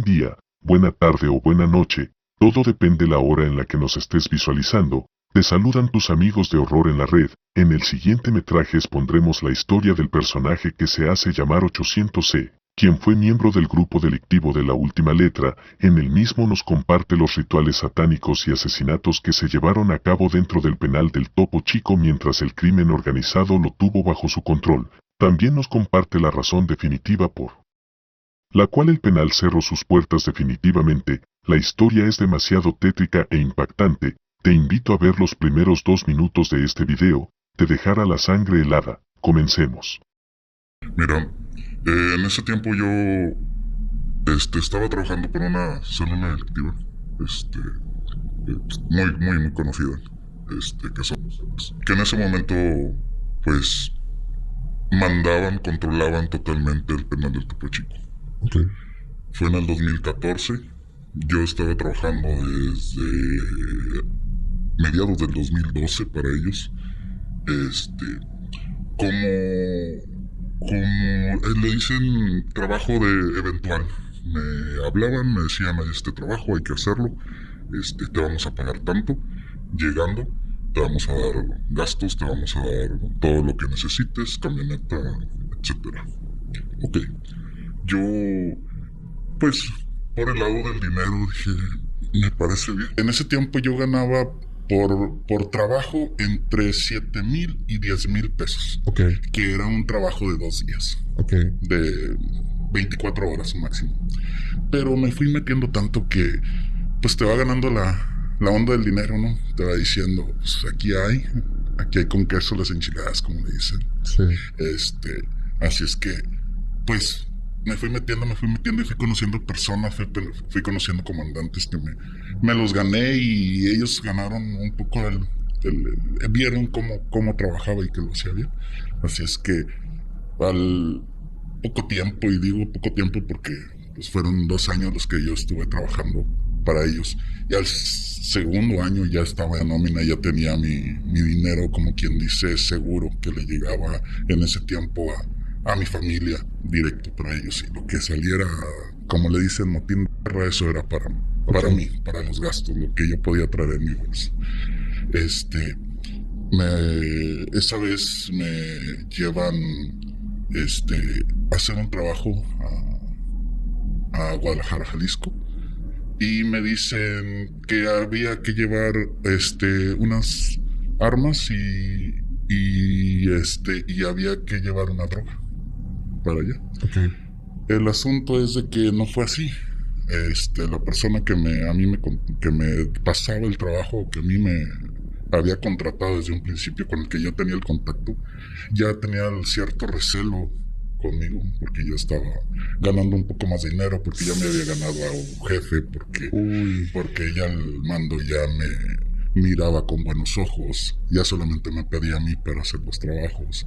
día, buena tarde o buena noche, todo depende la hora en la que nos estés visualizando. Te saludan tus amigos de Horror en la Red. En el siguiente metraje expondremos la historia del personaje que se hace llamar 800C, quien fue miembro del grupo delictivo de la última letra. En el mismo nos comparte los rituales satánicos y asesinatos que se llevaron a cabo dentro del penal del Topo Chico mientras el crimen organizado lo tuvo bajo su control. También nos comparte la razón definitiva por la cual el penal cerró sus puertas definitivamente. La historia es demasiado tétrica e impactante. Te invito a ver los primeros 2 minutos de este video. Te dejará la sangre helada. Comencemos. Mira, en ese tiempo yo estaba trabajando por una célula delictiva, muy conocida, que en ese momento, pues, controlaban totalmente el penal del Topo Chico. Okay. Fue en el 2014, yo estaba trabajando desde mediados del 2012 para ellos, como le dicen trabajo de eventual. Me hablaban, me decían, este trabajo hay que hacerlo, te vamos a pagar tanto, llegando, te vamos a dar gastos, te vamos a dar todo lo que necesites, camioneta, etcétera. Ok, yo, pues, por el lado del dinero dije, me parece bien. En ese tiempo yo ganaba por trabajo entre 7,000 y 10,000 pesos. Ok. Que era un trabajo de 2 días. Ok. De 24 horas máximo. Pero me fui metiendo tanto que pues te va ganando la onda del dinero, ¿no? Te va diciendo, pues aquí hay con queso las enchiladas, como le dicen. Sí. Así es que, pues, me fui metiendo y fui conociendo personas, fui conociendo comandantes que me los gané y ellos ganaron un poco vieron cómo trabajaba y que lo hacía bien. Así es que al poco tiempo, y digo poco tiempo porque pues fueron 2 años los que yo estuve trabajando para ellos, y al segundo año ya estaba en nómina, ya tenía mi dinero, como quien dice, seguro, que le llegaba en ese tiempo a mi familia directo para ellos, y lo que saliera, como le dicen, motín de guerra, eso era para mí, para los gastos, lo que yo podía traer en mi bolsa. Esa vez me llevan a hacer un trabajo a Guadalajara, Jalisco, y me dicen que había que llevar unas armas y había que llevar una droga para allá. Okay. El asunto es de que no fue así. La persona que me pasaba el trabajo, que a mí me había contratado desde un principio, con el que yo tenía el contacto, ya tenía cierto recelo conmigo, porque yo estaba ganando un poco más de dinero, porque ya me había ganado a un jefe, porque ya el mando ya me miraba con buenos ojos, ya solamente me pedía a mí para hacer los trabajos.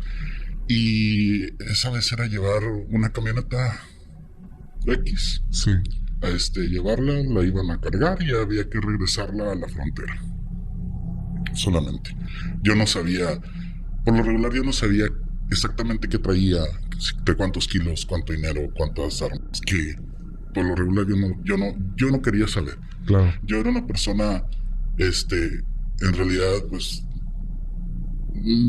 Y esa vez era llevar una camioneta X. Sí. Llevarla, la iban a cargar y había que regresarla a la frontera. Solamente. Yo no sabía, por lo regular yo no sabía exactamente qué traía, de cuántos kilos, cuánto dinero, cuántas armas, que por lo regular yo no quería saber. Claro. Yo era una persona, en realidad, pues,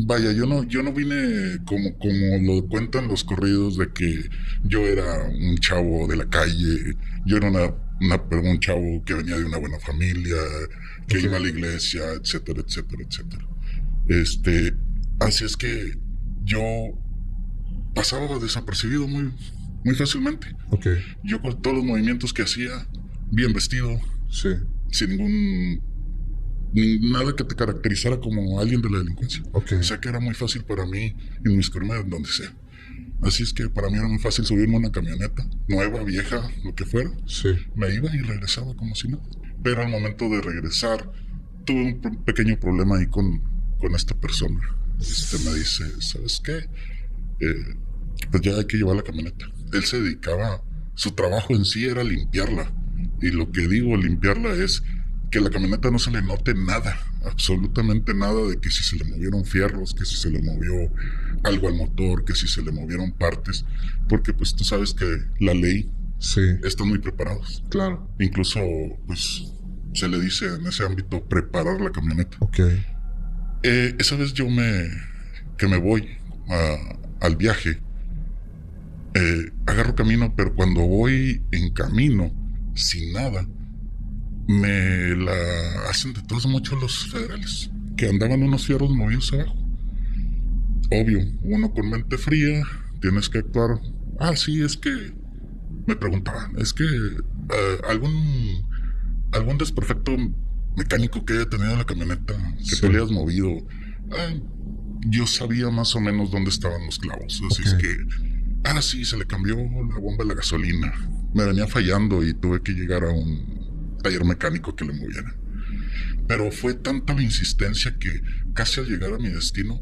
vaya, yo no vine como lo cuentan los corridos de que yo era un chavo de la calle, yo era un chavo que venía de una buena familia, que iba a la iglesia, etcétera, etcétera, etcétera. Así es que yo pasaba desapercibido muy fácilmente. Okay. Yo con todos los movimientos que hacía, bien vestido, sí, sin nada que te caracterizara como alguien de la delincuencia. Okay. O sea que era muy fácil para mí inmiscuirme en donde sea. Así es que para mí era muy fácil subirme a una camioneta, nueva, vieja, lo que fuera. Sí. Me iba y regresaba como si nada. Pero al momento de regresar, tuve un pequeño problema ahí con esta persona. Me dice, ¿sabes qué? Pues ya hay que llevar la camioneta. Él se dedicaba, su trabajo en sí era limpiarla. Y lo que digo, limpiarla es que la camioneta no se le note nada, absolutamente nada, de que si se le movieron fierros, que si se le movió algo al motor, que si se le movieron partes, porque pues tú sabes que la ley Sí. están muy preparados. Claro. Incluso, pues, se le dice en ese ámbito preparar la camioneta. Ok. Esa vez que me voy al viaje, agarro camino, pero cuando voy en camino, sin nada, me la hacen de todos mucho los federales, que andaban unos fierros movidos abajo. Obvio, uno con mente fría, tienes que actuar. Ah, sí, es que me preguntaban, es que algún desperfecto mecánico que haya tenido la camioneta, que Sí. tú le hayas movido. Ah, yo sabía más o menos dónde estaban los clavos, así Ok. es que, sí, se le cambió la bomba de la gasolina. Me venía fallando y tuve que llegar a un taller mecánico que le moviera. Pero fue tanta la insistencia que casi al llegar a mi destino,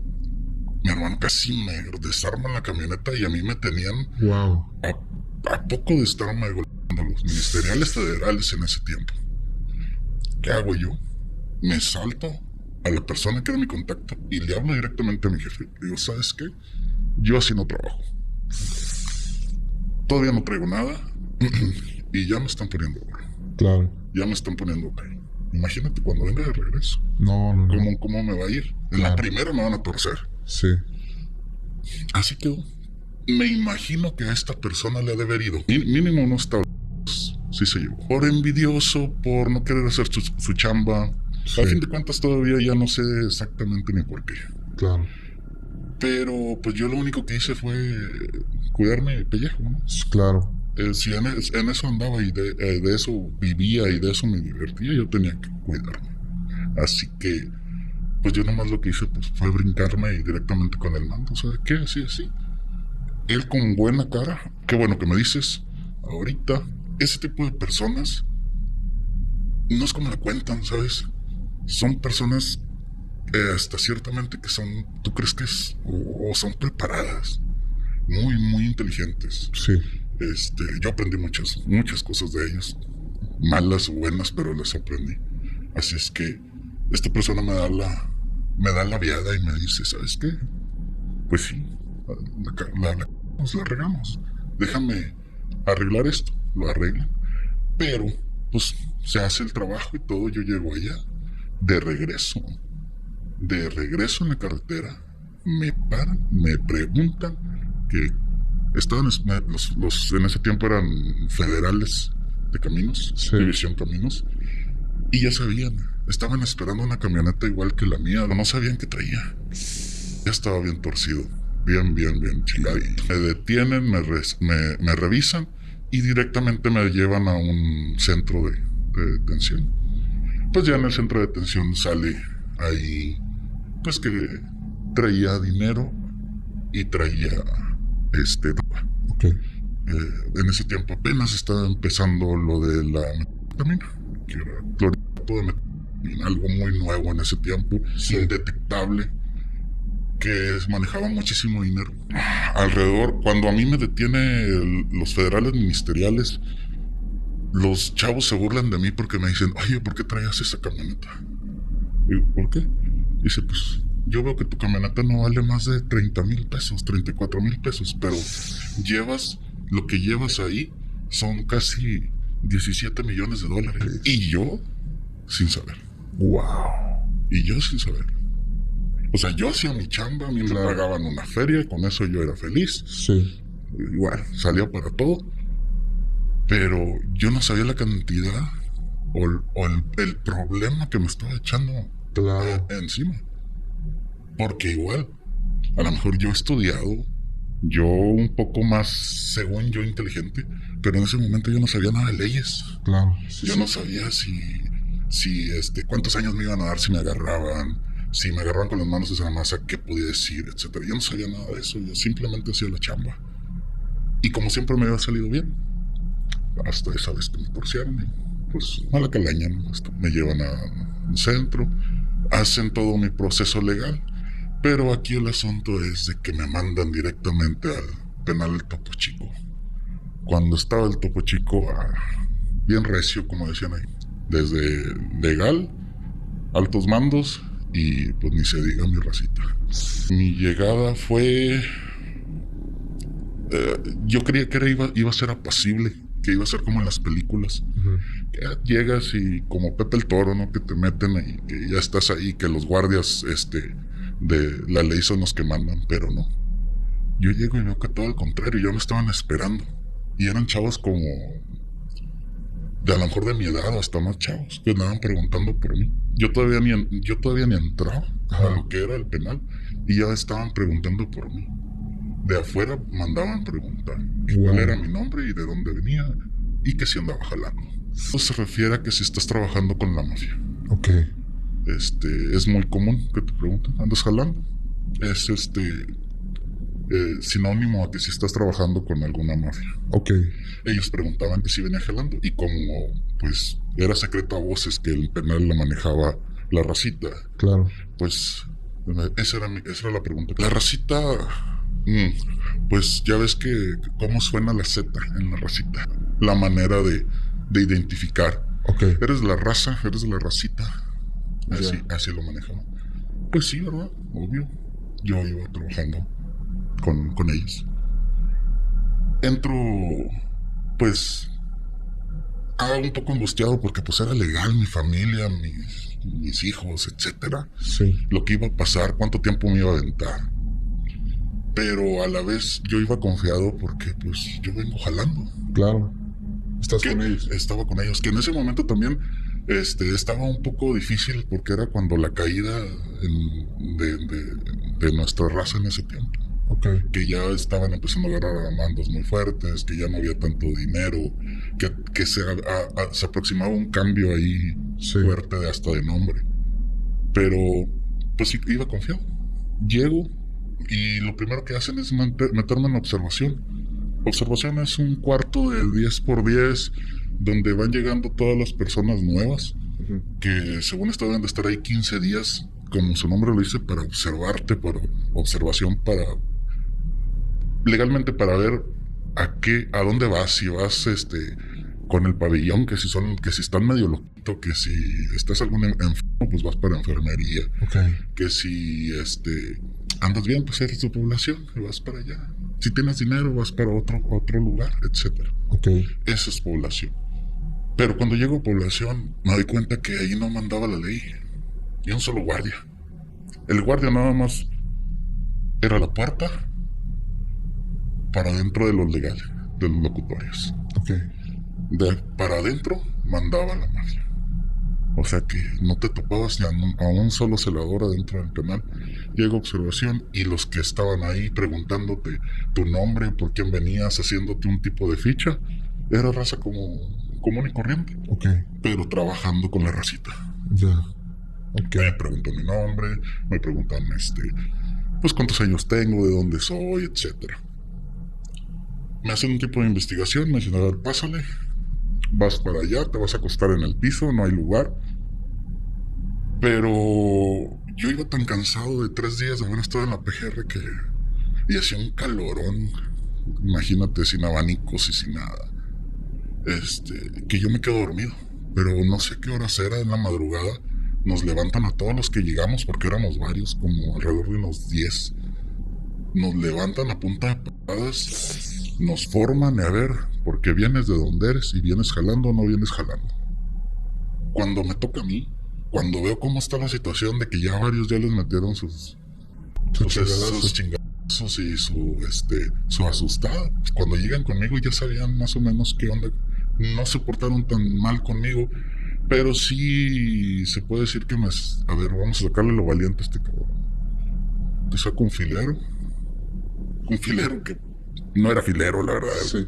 mi hermano casi me desarma la camioneta y a mí me tenían Wow. a poco de estarme golpeando los ministeriales federales en ese tiempo. ¿Qué hago yo? Me salto a la persona que era mi contacto y le hablo directamente a mi jefe. Digo, ¿sabes qué? Yo así no trabajo. Todavía no traigo nada y ya me están poniendo oro. Claro. Ya me están poniendo ok. Imagínate cuando venga de regreso. No, no, no. ¿Cómo me va a ir? En la Claro. primera me van a torcer. Sí. Así quedó. Me imagino que a esta persona le ha de haber ido. Mínimo unos tableros. Sí se llevó. Por envidioso, por no querer hacer su chamba. Sí. A fin de cuentas todavía ya no sé exactamente ni por qué. Claro. Pero pues yo lo único que hice fue cuidarme el pellejo, ¿no? Claro. Si en eso andaba y de eso vivía y de eso me divertía, yo tenía que cuidarme. Así que, pues yo nomás lo que hice pues, fue brincarme y directamente con el mando. ¿Sabes qué? Así. Él con buena cara, qué bueno que me dices, ahorita, ese tipo de personas no es como la cuentan, ¿sabes? Son personas hasta ciertamente que son, tú crees que es, o son preparadas, muy, muy inteligentes. Sí. Yo aprendí muchas cosas de ellos, malas o buenas, pero las aprendí. Así es que esta persona me da la viada y me dice, ¿sabes qué? Pues sí, la regamos. Déjame arreglar esto. Lo arreglan. Pero, pues, se hace el trabajo y todo. Yo llego allá. De regreso en la carretera, me paran, me preguntan que estaban en ese tiempo eran federales de caminos, Sí. división caminos, y ya sabían, estaban esperando una camioneta igual que la mía, no sabían qué traía. Ya estaba bien torcido, bien chiladito. Me detienen, me revisan y directamente me llevan a un centro de detención. Pues ya en el centro de detención sale ahí, pues que traía dinero y traía droga. Ok. En ese tiempo apenas estaba empezando lo de la metanfetamina, que era clorhidrato de metanfetamina, algo muy nuevo en ese tiempo, Sí. indetectable, que manejaba muchísimo dinero. Alrededor, cuando a mí me detiene los federales ministeriales, los chavos se burlan de mí porque me dicen, oye, ¿por qué traías esa camioneta? Digo, ¿por qué? Dice, pues, yo veo que tu camioneta no vale más de 30,000 pesos, 34,000 pesos, pero lo que llevas ahí son casi 17 millones de dólares. Y yo, sin saber. Wow. O sea, yo hacía mi chamba, a mí me pagaban una feria, con eso yo era feliz. Sí. Igual, salía para todo. Pero yo no sabía la cantidad o el problema que me estaba echando Claro. encima. Porque igual, a lo mejor yo he estudiado, yo un poco más, según yo, inteligente, pero en ese momento yo no sabía nada de leyes. Claro. Sí, Yo sí. no sabía si cuántos años me iban a dar si me agarraban con las manos en la masa, qué podía decir, etcétera. Yo no sabía nada de eso, yo simplemente hacía la chamba. Y como siempre me había salido bien, hasta esa vez que me torcieron, y pues mala calaña, ¿no? Hasta me llevan a un centro, hacen todo mi proceso legal, pero aquí el asunto es de que me mandan directamente al penal del Topo Chico. Cuando estaba el Topo Chico, bien recio, como decían ahí, desde legal, altos mandos y pues ni se diga mi racita. Mi llegada fue... yo creía que iba a ser apacible. que iba a ser como en las películas. Ujú. Que llegas y como Pepe el Toro, ¿no? Que te meten y que ya estás ahí, que los guardias de la ley son los que mandan, pero no. Yo llego y veo que todo al contrario, ya me estaban esperando. Y eran chavos como de a lo mejor de mi edad o hasta más chavos, que andaban preguntando por mí. Yo todavía ni entraba Ajá. a lo que era el penal y ya estaban preguntando por mí. De afuera mandaban preguntar que Wow. cuál era mi nombre y de dónde venía y que si andaba jalando. Eso se refiere a que si estás trabajando con la mafia. Ok. Es muy común que te pregunten, ¿andas jalando? Es sinónimo a que si estás trabajando con alguna mafia. Ok. Ellos preguntaban que si venía jalando y como pues era secreto a voces que el penal la manejaba la racita, Claro. pues esa era la pregunta. La racita, pues ya ves que cómo suena la Z en la racita, la manera de identificar. Ok. Eres de la raza, eres de la racita. Así, Ya. así lo manejaba. Pues sí, ¿verdad? Obvio. Yo iba trabajando con ellos. Entro, pues, un poco angustiado porque pues era legal mi familia, mis hijos, etcétera. Sí. Lo que iba a pasar, cuánto tiempo me iba a aventar. Pero a la vez yo iba confiado porque pues yo vengo jalando. Claro. Estás Que con ellos. estaba con ellos, que en ese momento también estaba un poco difícil porque era cuando la caída de nuestra raza en ese tiempo. Ok. Que ya estaban empezando a agarrar mandos muy fuertes, que ya no había tanto dinero, que se aproximaba un cambio ahí Sí. fuerte hasta de nombre. Pero, pues sí, iba confiado. Llego y lo primero que hacen es meterme en observación. Observación es un cuarto de 10 por 10 donde van llegando todas las personas nuevas Ujú. que según esto deben de estar ahí 15 días, como su nombre lo dice, para observarte, por observación, legalmente para ver a dónde vas, si vas con el pabellón, que si están medio loquito, que si estás algún enfermo, pues vas para enfermería, Ok. que si andas bien, pues eres tu población y vas para allá. Si tienes dinero, vas para otro lugar, etcétera. Ok. Eso es población. Pero cuando llego a población, me doy cuenta que ahí no mandaba la ley. Y un solo guardia. El guardia nada más era la puerta para dentro de los legales, de los locutorios. Ok. Para adentro mandaba la mafia. O sea que no te topabas ni a un solo celador adentro del penal. Llega observación y los que estaban ahí preguntándote tu nombre, por quién venías, haciéndote un tipo de ficha, era raza común y corriente, Ok. pero trabajando con la racita. Ya. Ok. Me preguntan mi nombre, me preguntan pues cuántos años tengo, de dónde soy, etcétera. Me hacen un tipo de investigación, me dicen, a ver, pásale, vas para allá, te vas a acostar en el piso, no hay lugar. Pero yo iba tan cansado de 3 días de haber estado en la PGR y hacía un calorón, imagínate, sin abanicos y sin nada, que yo me quedo dormido. Pero no sé qué horas era, en la madrugada, nos levantan a todos los que llegamos, porque éramos varios, como alrededor de unos 10. Nos levantan a punta de patadas, nos forman y a ver, porque vienes de donde eres y vienes jalando o no vienes jalando. Cuando me toca a mí, cuando veo cómo está la situación de que ya varios ya les metieron sus chingazos y su asustada, pues cuando llegan conmigo ya sabían más o menos qué onda. No se portaron tan mal conmigo, pero sí se puede decir que a ver, vamos a sacarle lo valiente a este cabrón. Te saco un filero que no era filero, la verdad. Sí.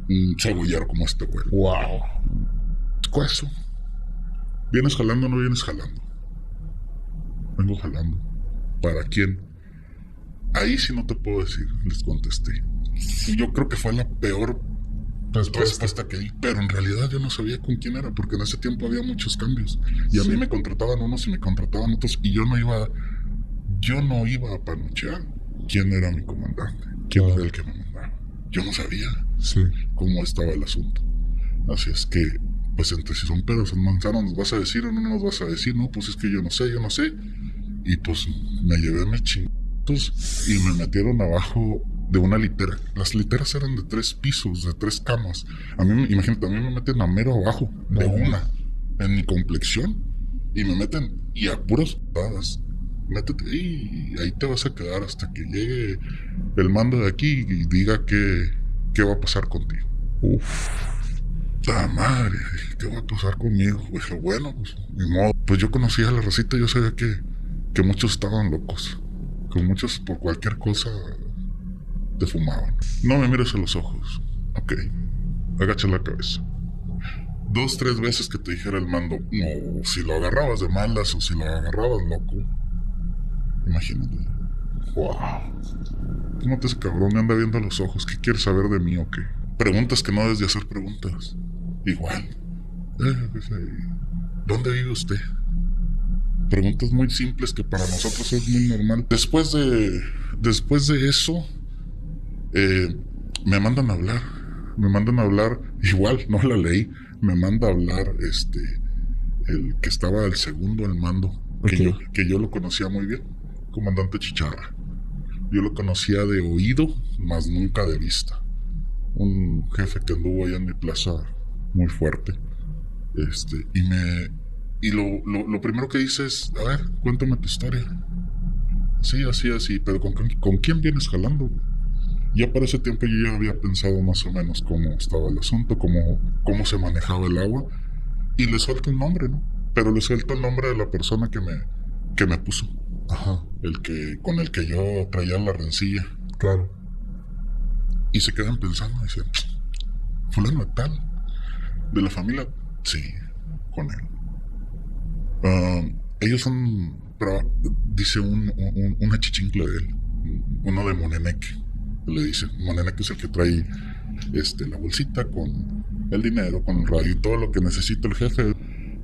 Un cebollero como este güey. Wow. Eso. ¿Vienes jalando o no vienes jalando? Vengo jalando. ¿Para quién? Ahí sí no te puedo decir, les contesté. Yo creo que fue la peor respuesta que di, pero en realidad yo no sabía con quién era, porque en ese tiempo había muchos cambios. Y a mí me contrataban unos y me contrataban otros, y yo no iba a panochear quién era mi comandante, quién era el que me mandaba. Yo no sabía cómo estaba el asunto. Así es que, pues entre si son pedos son manzanas, ¿nos vas a decir o no nos vas a decir? No, pues es que yo no sé. Y pues me llevé mis chingados y me metieron abajo de una litera. Las literas eran de 3 pisos, de 3 camas. Imagínate, a mí me meten a mero abajo, de una, en mi complexión, y me meten, y a puras patadas. Métete y ahí te vas a quedar hasta que llegue el mando de aquí y diga qué va a pasar contigo. ¡Ta madre! ¿Qué va a pasar conmigo? Dije, bueno, pues ni modo. Pues yo conocía a la racita, yo sabía que muchos estaban locos. Que muchos por cualquier cosa te fumaban. No me mires a los ojos. Ok, agacha la cabeza. 2, 3 veces que te dijera el mando, no, si lo agarrabas de malas o si lo agarrabas loco. Imagínate. Wow. ¿Cómo te ese cabrón me anda viendo a los ojos? ¿Qué quieres saber de mí o qué? Preguntas que no debes de hacer preguntas. Igual. ¿Dónde vive usted? Preguntas muy simples que para nosotros es muy normal. Después de eso, me mandan a hablar. Me mandan a hablar, igual, no la leí. Me manda a hablar el que estaba al segundo al mando. Okay. Que yo lo conocía muy bien. Comandante Chicharra. Yo lo conocía de oído, mas nunca de vista. Un jefe que anduvo allá en mi plaza muy fuerte. Y lo primero que dice es, a ver, cuéntame tu historia. Sí, así, pero ¿con quién vienes jalando? Ya para ese tiempo yo ya había pensado más o menos cómo estaba el asunto, cómo se manejaba el agua. Y le suelto un nombre, ¿no? Pero le suelto el nombre de la persona que me puso. Ajá. Con el que yo traía la rencilla. Claro. Y se quedan pensando, dicen, fulano de tal, de la familia, sí, con él. Ellos son, dice una chichincle de él, uno de Moneneque, le dice. Moneneque es el que trae la bolsita con el dinero, con el radio y todo lo que necesita el jefe.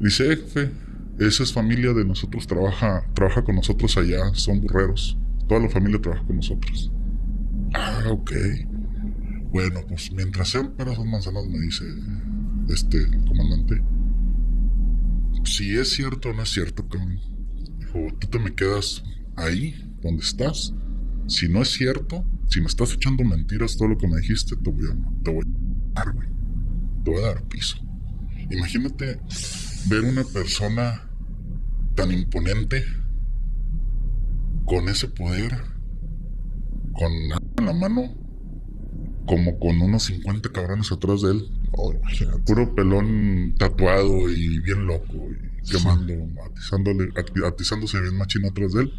Dice, jefe, esa es familia de nosotros, trabaja con nosotros allá, son burreros. Toda la familia trabaja con nosotros. Ah, ok. Bueno, pues mientras sean peras o manzanas, me dice el comandante. Si es cierto o no es cierto, cabrón. Dijo, tú te me quedas ahí, donde estás. Si no es cierto, si me estás echando mentiras, todo lo que me dijiste, te voy a dar, güey. Te voy a dar piso. Imagínate ver una persona tan imponente, con ese poder, con nada en la mano, como con unos 50 cabrones atrás de él. Oh, imagínate. Puro pelón tatuado y bien loco, y quemando, atizándose bien machino atrás de él,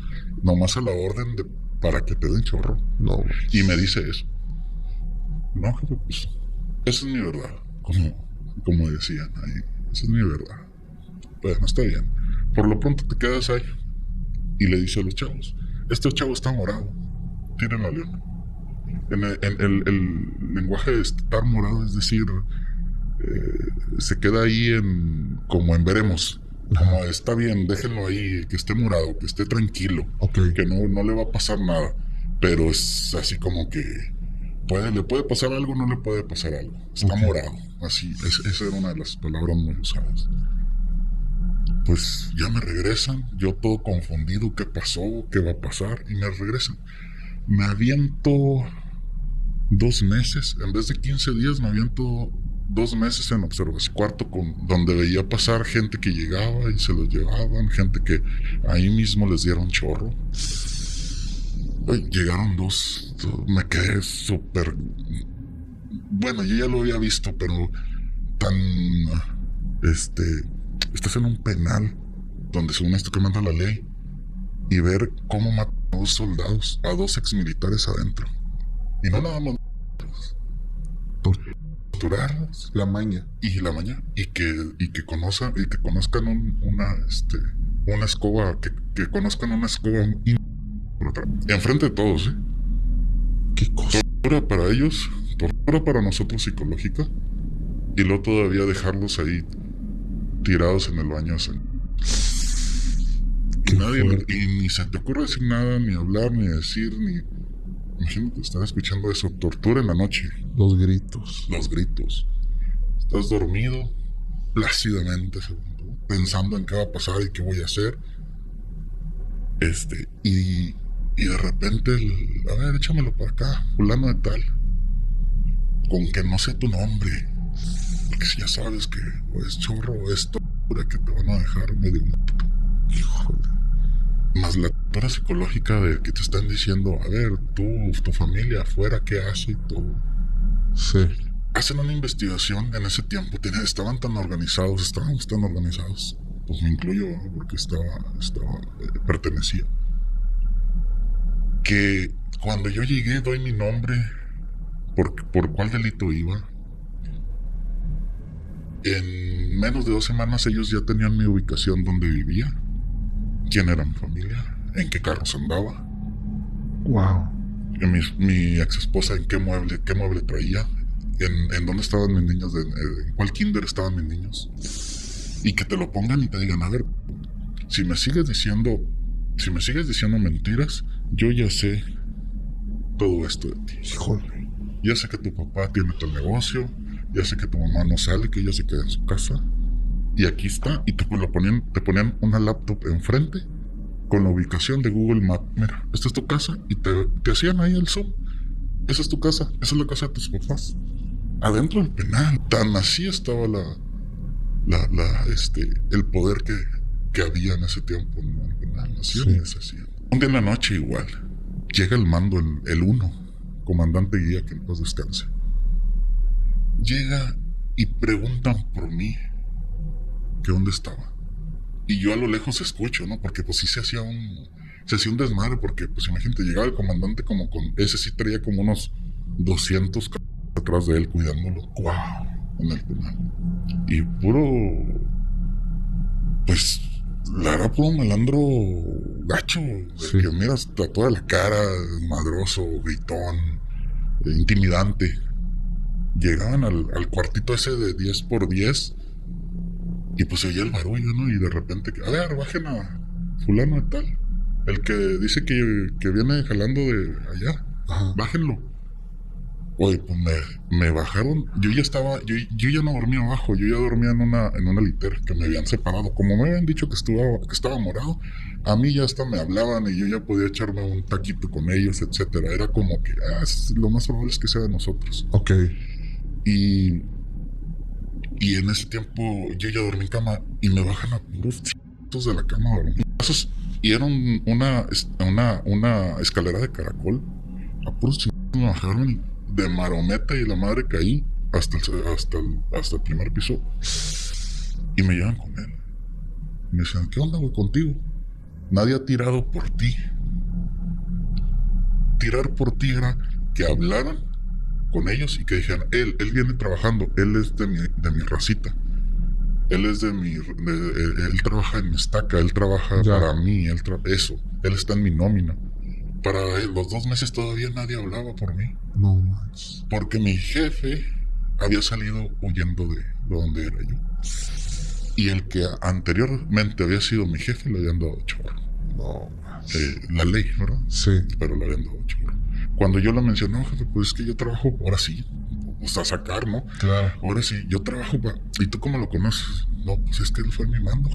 nomás a la orden para que te den chorro. No. Y me dice eso. No, jefe, pues, esa es mi verdad, como decían ahí, esa es mi verdad. Bueno, está bien. Por lo pronto te quedas ahí. Y le dice a los chavos, este chavo está morado, tírenlo a León. En el lenguaje de estar morado, es decir, se queda ahí como en veremos. Como está bien, déjenlo ahí, que esté morado, que esté tranquilo, Okay. que no le va a pasar nada. Pero es así como que le puede pasar algo, no le puede pasar algo. Está Okay. morado, así. Esa era una de las palabras muy usadas. Pues ya me regresan, yo todo confundido, ¿qué pasó? ¿Qué va a pasar? Y me regresan. Me aviento 2 meses, en vez de 15 días, me aviento 2 meses en observación, cuarto donde veía pasar gente que llegaba y se los llevaban, gente que ahí mismo les dieron chorro. Llegaron dos, me quedé súper... Bueno, yo ya lo había visto, pero tan... Estás en un penal donde según esto que manda la ley y ver cómo matan a 2 soldados, a 2 exmilitares adentro. Y no nada más torturarlos, La maña. y la mañana, y que conozcan una escoba, que conozcan una escoba enfrente de todos, ¿Qué cosa? tortura para ellos, tortura para nosotros psicológica, y luego todavía dejarlos ahí tirados en el baño así. Qué Nadie, fuerte. y ni se te ocurre decir nada, ni hablar, ni decir, ni... Imagínate estar escuchando eso, tortura en la noche, Los gritos. los gritos. Estás dormido, plácidamente, pensando en qué va a pasar y qué voy a hacer. Y Y de repente, a ver, échamelo para acá, fulano de tal. Con que no sea tu nombre. Porque si ya sabes que o es chorro o es tortura que te van a dejar medio muerto. Híjole. Más la tortura psicológica de que te están diciendo, a ver, tú, tu familia afuera, ¿qué hace? Y todo. Sí. Hacen una investigación en ese tiempo. Estábamos tan organizados, pues me incluyo, ¿no? Porque pertenecía. Que cuando yo llegué doy mi nombre, por cuál delito iba. En menos de 2 semanas ellos ya tenían mi ubicación donde vivía, quién era mi familia, en qué carros andaba, Wow. mi ex esposa en qué mueble traía, en dónde estaban mis niños, en cuál kinder estaban mis niños. Y que te lo pongan y te digan, a ver, si me sigues diciendo mentiras, yo ya sé todo esto de ti. Híjole. Ya sé que tu papá tiene tu negocio, ya sé que tu mamá no sale, que ella se queda en su casa. Y aquí está, y te ponían una laptop enfrente con la ubicación de Google Maps. Mira, esta es tu casa, y te hacían ahí el zoom. Esa es tu casa, esa es la casa de tus papás. Adentro del penal. Tan así estaba el poder que había en ese tiempo en el penal. Así Sí. es así. Un día en la noche igual. Llega el mando, el 1, comandante guía, que en paz descanse. Llega y preguntan por mí, que dónde estaba. Y yo a lo lejos escucho, ¿no? Porque pues sí se hacía un desmadre, porque pues imagínate, llegaba el comandante como con, ese sí traía como unos 200 atrás de él cuidándolo. ¡Wow! En el penal. Y puro, pues, la verdad, puro malandro gacho, Sí. que miras toda la cara, madroso, gritón, intimidante. Llegaban al cuartito ese de 10x10 y pues se oía el barullo, ¿no? Y de repente, a ver, bajen a fulano de tal, el que dice que viene jalando de allá, Ajá. bájenlo. Oye, pues me bajaron, yo ya no dormía abajo, yo ya dormía en una litera que me habían separado. Como me habían dicho que estaba morado, a mí ya hasta me hablaban y yo ya podía echarme un taquito con ellos, etcétera. Era como que, lo más probable es que sea de nosotros. Ok. Y en ese tiempo yo ya dormí en cama y me bajan a puros chitos de la cama a dormir. Y era una escalera de caracol. A puros chitos me bajaron de marometa y la madre caí hasta el primer piso. Y me llevan con él. Me dicen, ¿qué onda, güey, contigo? Nadie ha tirado por ti. Tirar por ti era que hablaran con ellos y que dijeran, él viene trabajando, él es de mi racita, él es él trabaja en mi estaca, él trabaja Ya. para mí, él está en mi nómina. Para los 2 meses todavía nadie hablaba por mí, No manches. porque mi jefe había salido huyendo de donde era yo. Y el que anteriormente había sido mi jefe le habían dado chorro. No manches. La ley, ¿verdad? Sí. Pero le habían dado chorro. Cuando yo lo mencioné, no, jefe, pues es que yo trabajo, ahora sí, pues a sacar, ¿no? Claro. Ahora sí, yo trabajo para... ¿Y tú cómo lo conoces? No, pues es que él fue mi mando.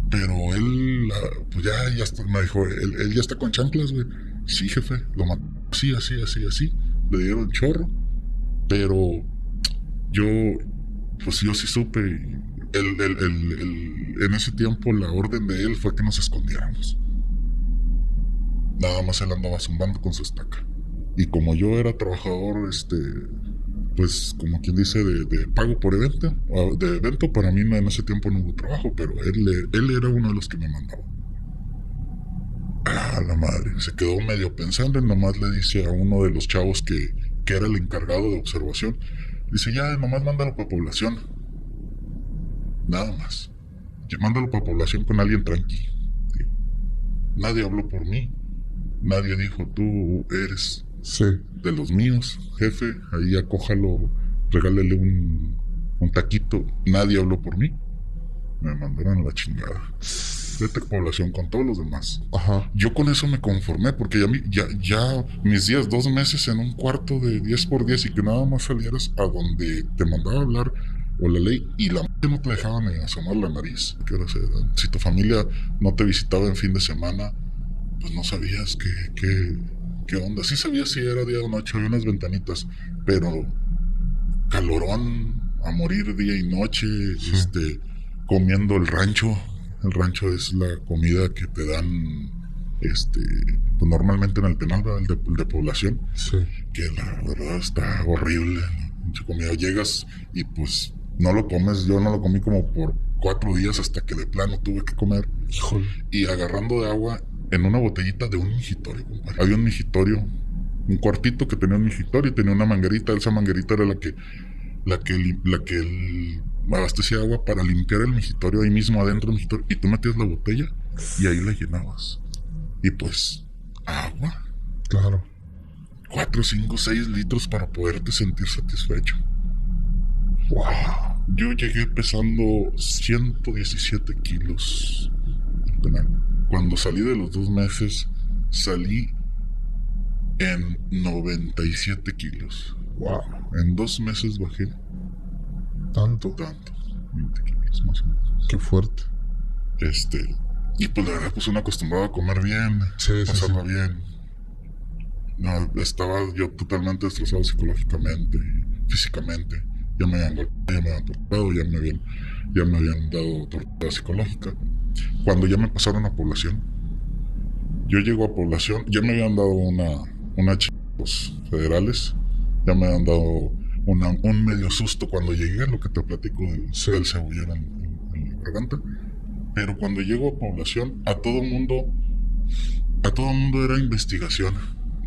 Pero él, pues ya está, me dijo, él ya está con chanclas, güey. Sí, jefe, lo mató así. Le dieron chorro. Pero yo, pues yo sí supe. En ese tiempo la orden de él fue que nos escondiéramos. Nada más él andaba zumbando con su estaca. Y como yo era trabajador, pues como quien dice, de pago por evento, para mí en ese tiempo no hubo trabajo, pero él era uno de los que me mandaba. La madre, se quedó medio pensando y nomás le dice a uno de los chavos que era el encargado de observación, dice, ya, nomás mándalo para población. Nada más. Ya, mándalo para población con alguien tranquilo. Sí. Nadie habló por mí. Nadie dijo, tú eres Sí. de los míos, jefe, ahí acójalo, regálele un taquito. Nadie habló por mí. Me mandaron a la chingada. Vete a población con todos los demás. Ajá. Yo con eso me conformé, porque ya mis días, 2 meses en un cuarto de 10x10 y que nada más salieras a donde te mandaba a hablar o la ley y la que no te dejaban ni asomar la nariz. ¿Qué horas eran? Si tu familia no te visitaba en fin de semana, pues no sabías qué onda. Sí sabías si era día o noche, había unas ventanitas, pero calorón a morir día y noche, comiendo el rancho. El rancho es la comida que te dan, pues normalmente en el penal, ¿verdad? El de población, Sí. que la verdad está horrible. Mucha comida. Llegas y pues no lo comes. Yo no lo comí como por 4 días hasta que de plano tuve que comer. Híjole. Y agarrando de agua en una botellita de un migitorio, compadre. Había un migitorio, un cuartito que tenía un migitorio y tenía una manguerita. Esa manguerita era la que abastecía agua para limpiar el migitorio ahí mismo adentro del migitorio. Y tú metías la botella y ahí la llenabas. Y pues, agua. Claro. 4, 5, 6 litros para poderte sentir satisfecho. Wow. Yo llegué pesando 117 kilos en penal. Cuando salí de los 2 meses, salí en 97 kilos. Wow. En 2 meses bajé Tanto. 20 kilos más o menos. Qué fuerte. Y pues la verdad, pues uno acostumbrado a comer bien, Sí, pasarla bien. No, estaba yo totalmente destrozado psicológicamente y físicamente. Ya me habían golpeado, ya me habían torturado, ya me habían dado tortura psicológica. Cuando ya me pasaron a población, yo llego a población, ya me habían dado una chicos federales, ya me habían dado un medio susto cuando llegué, lo que te platico del cebollero en la garganta. Pero cuando llego a población, a todo mundo era investigación.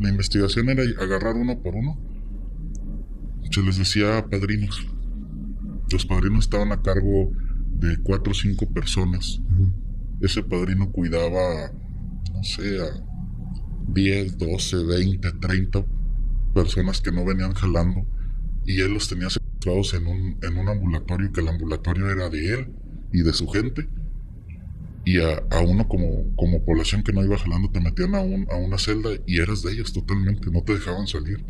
La investigación era agarrar uno por uno. Se les decía padrinos. Los padrinos estaban a cargo de 4 o 5 personas. Ese padrino cuidaba, no sé, a 10, 12, 20, 30 personas que no venían jalando. Y él los tenía secuestrados en un ambulatorio, que el ambulatorio era de él y de su gente. Y a uno como población que no iba jalando te metían a una celda y eras de ellos totalmente, no te dejaban salir.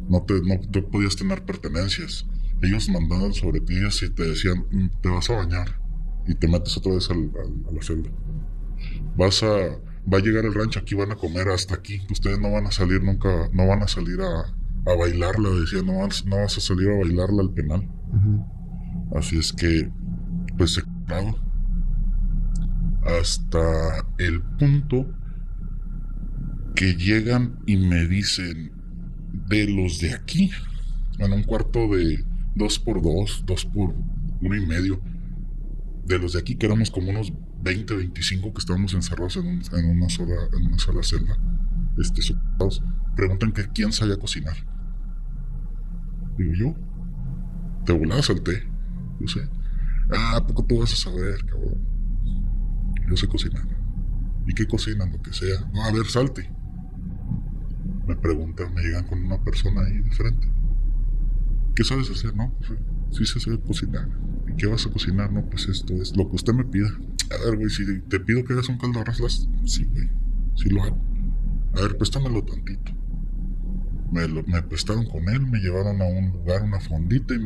No podías tener pertenencias. Ellos mandaban sobre ti y te decían, te vas a bañar y te metes otra vez a la celda. Va a llegar el rancho, aquí van a comer hasta aquí. Ustedes no van a salir nunca, no van a salir a bailarla, decían, no vas a salir a bailarla al penal. Así es que, pues se quedaba. Hasta el punto que llegan y me dicen, de los de aquí, en un cuarto de 2x2, 2x1.5, de los de aquí, que éramos como unos 20, 25 que estábamos encerrados en una sola celda, soportados, preguntan que quién sabía cocinar. Digo, yo, de volada salté, yo sé. ¿A poco tú vas a saber, cabrón? Yo sé cocinar. ¿Y qué cocinan? Lo que sea. No, a ver, salte. Me preguntan, me llegan con una persona ahí de frente. ¿Qué sabes hacer? No, pues sí sé saber cocinar. ¿Y qué vas a cocinar? No, pues esto es lo que usted me pida. A ver, güey, si te pido que hagas un caldo de arroz, sí, güey, sí lo hago. A ver, préstamelo tantito. Me prestaron con él, me llevaron a un lugar, una fondita, y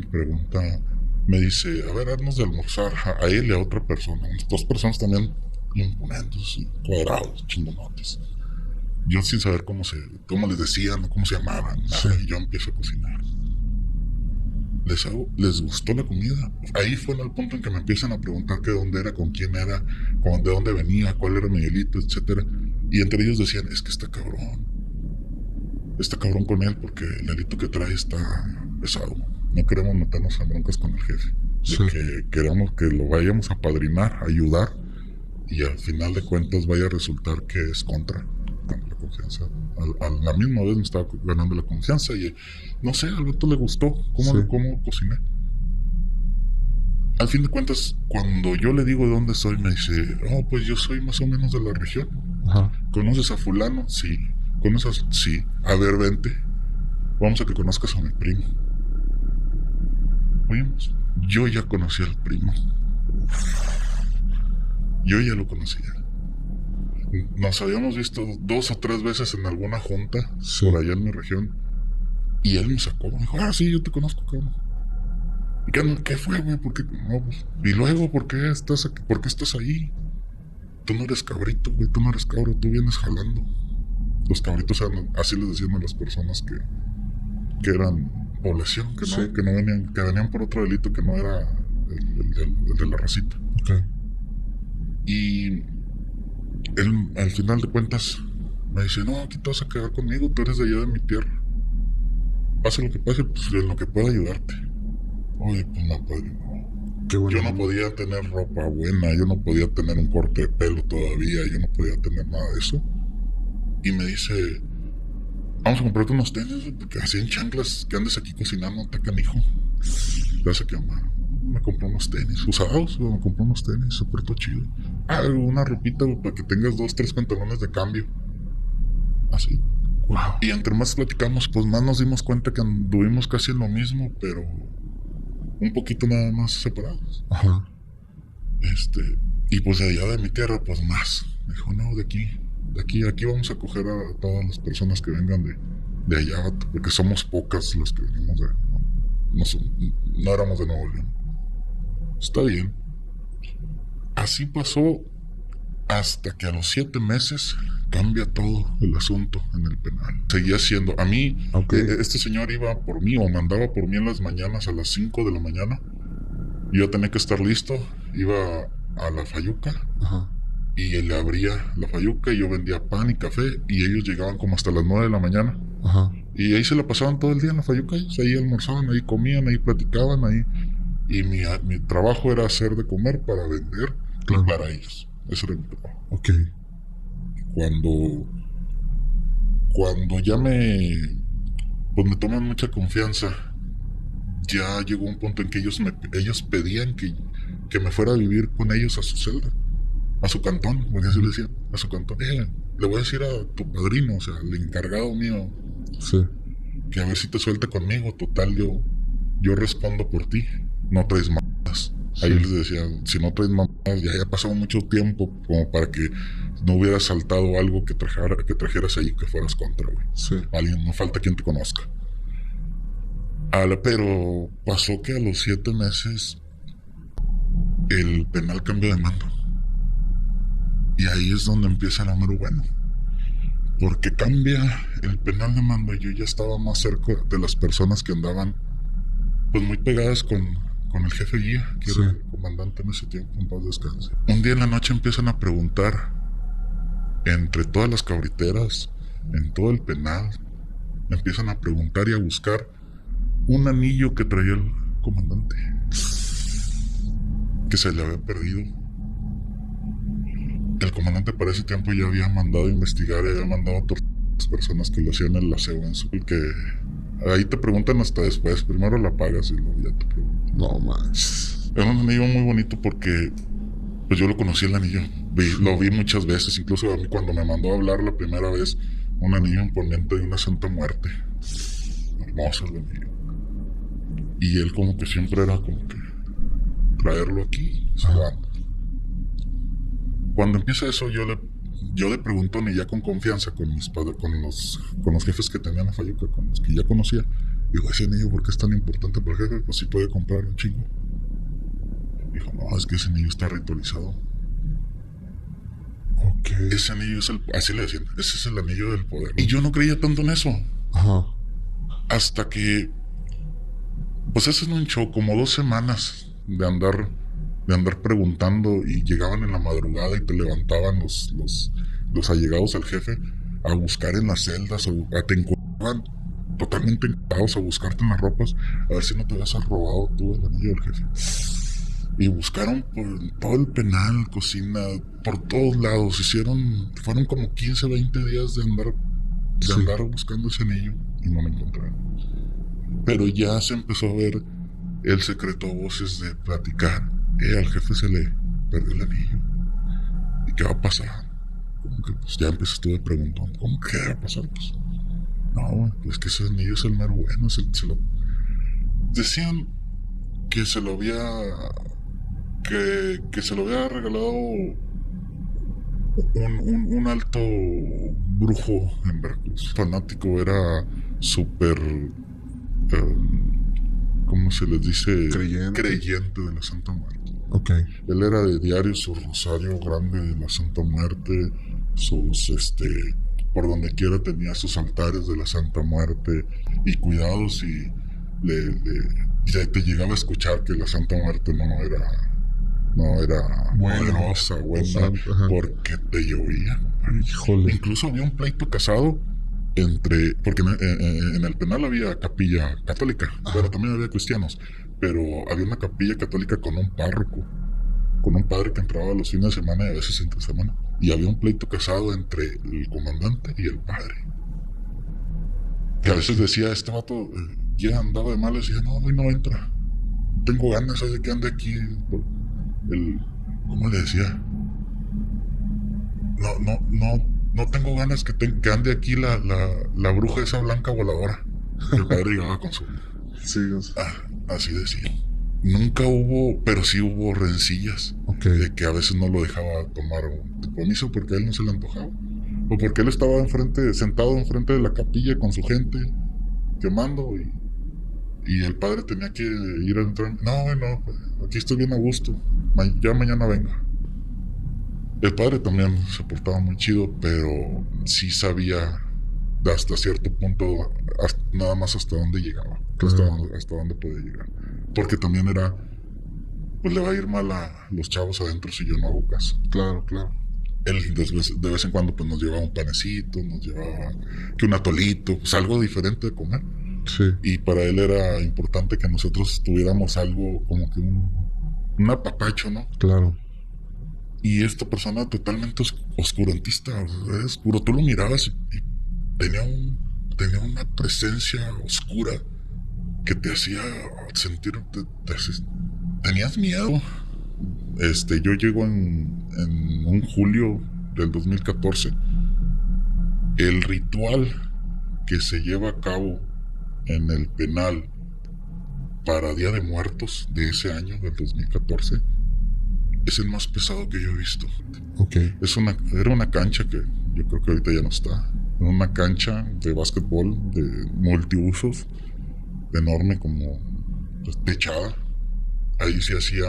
me dice, a ver, haznos de almorzar a él y a otra persona. 2 personas también imponentes y cuadrados, chingonotes. Yo sin saber cómo les decían, cómo se llamaban, nada, y yo empiezo a cocinar. Les gustó la comida. Ahí fue en el punto en que me empiezan a preguntar que dónde era, con quién era, de dónde venía, cuál era mi delito, etcétera. Y entre ellos decían, es que está cabrón con él porque el delito que trae está pesado. No queremos meternos en broncas con el jefe. Que queramos que lo vayamos a padrinar, a ayudar, y al final de cuentas vaya a resultar que es contra la confianza. A la misma vez me estaba ganando la confianza y no sé, al vato le gustó cómo cociné. Al fin de cuentas, cuando yo le digo de dónde soy, me dice, oh, pues yo soy más o menos de la región. ¿Conoces a fulano? Sí. ¿Conoces? Sí. A ver, vente. Vamos a que conozcas a mi primo. Oímos. Yo ya conocí al primo. Yo ya lo conocía. Nos habíamos visto 2 o 3 veces en alguna junta por allá en mi región. Y él me sacó. Me dijo, sí, yo te conozco, cabrón. ¿Y qué fue, güey? ¿Por qué? No, pues, y luego, ¿por qué estás aquí? ¿Por qué estás ahí? tú no eres cabrito, güey, tú no eres cabro, tú vienes jalando. Los cabritos eran, así les decían a las personas que eran población, que no, Sí. que no venían, que venían por otro delito que no era el de la racita. Ok. Y él, al final de cuentas, me dice, no, aquí te vas a quedar conmigo, tú eres de allá de mi tierra. Pase lo que pase, pues en lo que pueda ayudarte. Oye, pues no, padre, no. Qué bueno. Yo no podía tener ropa buena, yo no podía tener un corte de pelo todavía, yo no podía tener nada de eso. Y me dice, vamos a comprarte unos tenis, porque así en chanclas que andes aquí cocinando, te canijo. Te vas a quemar. Me compró unos tenis usados, me compró unos tenis, súper todo chido. Ah, una ropita, güey, para que tengas 2, 3 pantalones de cambio. Así. Wow. Y entre más platicamos, pues más nos dimos cuenta que anduvimos casi en lo mismo, pero un poquito nada más separados. Ajá. Y pues de allá de mi tierra, pues más. Me dijo, no, aquí vamos a coger a todas las personas que vengan de allá, vato, porque somos pocas las que venimos de... No éramos de Nuevo León. Está bien. Así pasó hasta que a los 7 meses cambia todo el asunto en el penal. Seguía siendo... A mí, Ok. este señor iba por mí o mandaba por mí en las mañanas a las 5 de la mañana. Yo tenía que estar listo. Iba a la Fayuca Ajá. y él le abría la Fayuca y yo vendía pan y café y ellos llegaban como hasta las 9 de la mañana. Ajá. Y ahí se la pasaban todo el día en la Fayuca. Ellos ahí almorzaban, ahí comían, ahí platicaban, ahí. Y mi trabajo era hacer de comer para vender Claro. y para ellos. Ese era mi trabajo. Ok. Cuando ya pues me toman mucha confianza, ya llegó un punto en que ellos pedían que me fuera a vivir con ellos a su celda, a su cantón, porque así le decían, a su cantón. Le voy a decir a tu padrino, o sea, el encargado mío, Sí. que a ver si te suelta conmigo. Total, yo respondo por ti, no traes mamadas. Sí. Ahí les decía, si no traes mamadas, ya ha pasado mucho tiempo como para que no hubieras saltado algo que trajeras ahí, que fueras contra, güey. Sí. Alguien, no falta quien te conozca. Pero pasó que a los 7 meses el penal cambió de mando. Y ahí es donde empieza el amor bueno. Porque cambia el penal de mando y yo ya estaba más cerca de las personas que andaban pues muy pegadas con el jefe guía, que Sí. era el comandante en ese tiempo, en paz descanse. Un día en la noche empiezan a preguntar entre todas las cabriteras, en todo el penal, empiezan a preguntar y a buscar un anillo que traía el comandante, que se le había perdido. El comandante para ese tiempo ya había mandado a investigar y había mandado a todas las personas que le hacían el aseo en su... que ahí te preguntan hasta después, primero la pagas y luego ya te preguntan. No manches. Era un anillo muy bonito porque pues yo lo conocí el anillo, lo vi muchas veces, incluso a mí cuando me mandó a hablar la primera vez, un anillo imponente de una Santa Muerte. Hermoso el anillo. Y él como que siempre era como que traerlo aquí, salvando. Cuando empieza eso, yo le pregunto, ni ya con confianza, con mis padres, con los jefes que tenían la Fayuca, con los que ya conocía. Digo, ese anillo, ¿por qué es tan importante para el jefe? Pues si puede comprar un chingo. Dijo, no, es que ese anillo está ritualizado. Ok. Ese anillo es así le decían, ese es el anillo del poder. Y yo no creía tanto en eso. Ajá. Hasta que, pues eso es un show, como 2 semanas de andar preguntando y llegaban en la madrugada y te levantaban los allegados al jefe a buscar en las celdas, te encontraban totalmente encantados a buscarte en las ropas a ver si no te habías robado tú el anillo del jefe. Y buscaron por todo el penal, cocina, por todos lados. Fueron como 15, 20 días de andar buscando ese anillo y no lo encontraron. Pero ya se empezó a ver el secreto a voces de platicar. Al jefe se le perdió el anillo. ¿Y qué va a pasar? Como que pues ya empiezas tú de preguntón. ¿Cómo que va a pasar? Pues no, pues que ese anillo es el mero bueno. Decían que se lo había que se lo había regalado un alto brujo en Veracruz. Fanático, era súper ¿cómo se les dice? Creyente. Creyente de la Santa Muerte. Ok. Él era de diario su rosario grande de la Santa Muerte, por donde quiera tenía sus altares de la Santa Muerte, y cuidado si ya te llegaba a escuchar que la Santa Muerte no era Bueno, poderosa, buena, santo, ajá. porque te llovía. Híjole. Incluso había un pleito casado porque en el penal había capilla católica, pero también había cristianos, pero había una capilla católica con un párroco, con un padre que entraba los fines de semana y a veces entre semana, y había un pleito casado entre el comandante y el padre, que a veces decía, este vato ya andaba de malas y decía, no, hoy no entra, tengo ganas de que ande aquí, ¿cómo le decía? No tengo ganas que ande aquí la bruja esa blanca voladora. El padre llegaba con su... Sí, o sea, así decía. Nunca hubo, pero sí hubo rencillas. ok. De que a veces no lo dejaba tomar un compromiso porque a él no se le antojaba. O porque él estaba sentado enfrente de la capilla con su gente, quemando, y el padre tenía que ir a entrar. No, bueno, aquí estoy bien a gusto. Ya mañana venga. El padre también se portaba muy chido, pero sí sabía hasta cierto punto, nada más hasta dónde llegaba, hasta dónde podía llegar. Porque también era, pues le va a ir mal a los chavos adentro si yo no hago caso. Claro, claro. Él de vez en cuando pues nos llevaba un panecito, nos llevaba que un atolito, pues algo diferente de comer. Sí. Y para él era importante que nosotros tuviéramos algo como que un apapacho, ¿no? Claro. Y esta persona totalmente oscurantista, era oscuro. Tú lo mirabas y tenía una presencia oscura que te hacía sentir, tenías miedo. Yo llego en un julio del 2014. El ritual que se lleva a cabo en el penal para Día de Muertos de ese año, del 2014, es el más pesado que yo he visto. Ok. Era una cancha que yo creo que ahorita ya no está. Era una cancha de básquetbol de multiusos, enorme, como pues, techada. Ahí se hacía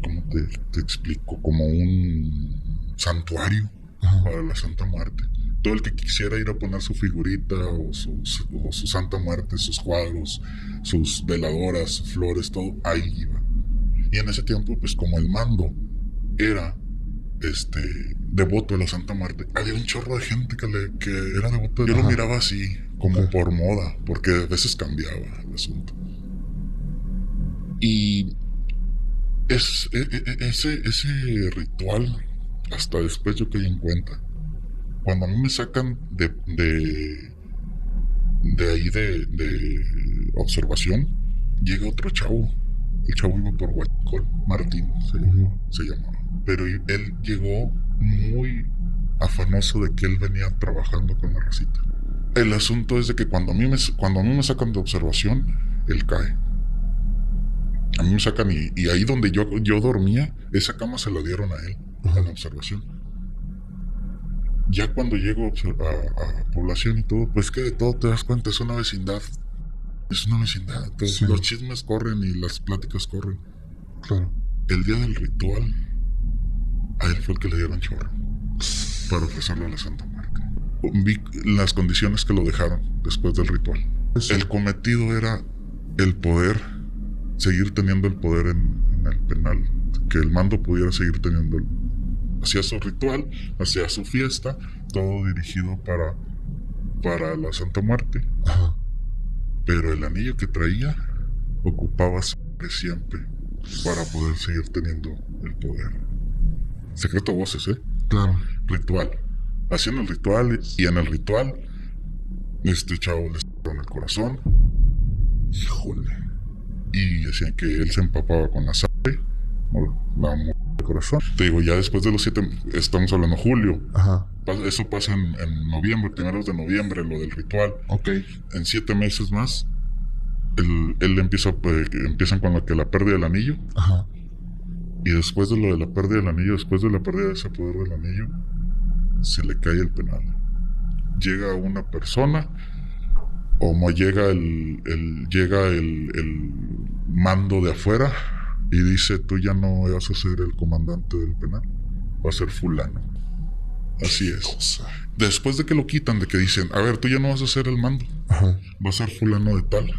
¿cómo te explico? Como un santuario. Ajá. Para la Santa Muerte. Todo el que quisiera ir a poner su figurita o su Santa Muerte, sus cuadros, sus veladoras, sus flores, todo, ahí iba. Y en ese tiempo, pues como el mando era devoto de la Santa Muerte, había un chorro de gente que era devoto. Yo lo miraba así, como por moda, porque a veces cambiaba el asunto. Y ese ritual, hasta después yo caí en cuenta. Cuando a mí me sacan de ahí de observación, llega otro chavo. El chavo iba por Huachicol, Martín se llamaba. Pero él llegó muy afanoso de que él venía trabajando con la racita. El asunto es de que cuando a mí me sacan de observación, él cae. A mí me sacan y ahí donde yo dormía, esa cama se la dieron a él, a la observación. Ya cuando llego a población y todo, pues que de todo te das cuenta, es una vecindad. Es una vecindad. Entonces sí. Los chismes corren y las pláticas corren. Claro. El día del ritual, a él fue el que le dieron chorro para ofrecerlo a la Santa Muerte. Vi las condiciones que lo dejaron después del ritual. Sí. El cometido era el poder, seguir teniendo el poder en el penal. Que el mando pudiera seguir teniendo hacía su ritual, hacía su fiesta, todo dirigido para la Santa Muerte. Ajá. Pero el anillo que traía ocupaba siempre para poder seguir teniendo el poder. Secreto a voces, Claro. Ritual. Hacían el ritual y en el ritual este chavo les en el corazón. Híjole. Y decían que él se empapaba con la sangre, la corazón. Te digo, ya después de los 7, estamos hablando julio. Ajá. Eso pasa en noviembre, primeros de noviembre, lo del ritual. Ok. En 7 meses más, él empiezan con la pérdida del anillo. Ajá. Y después de lo de la pérdida del anillo, después de la pérdida de ese poder del anillo, se le cae el penal. Llega una persona como llega el mando de afuera y dice, tú ya no vas a ser el comandante del penal, va a ser fulano. Así es. Después de que lo quitan, de que dicen, a ver, tú ya no vas a ser el mando, Ajá. va a ser fulano de tal.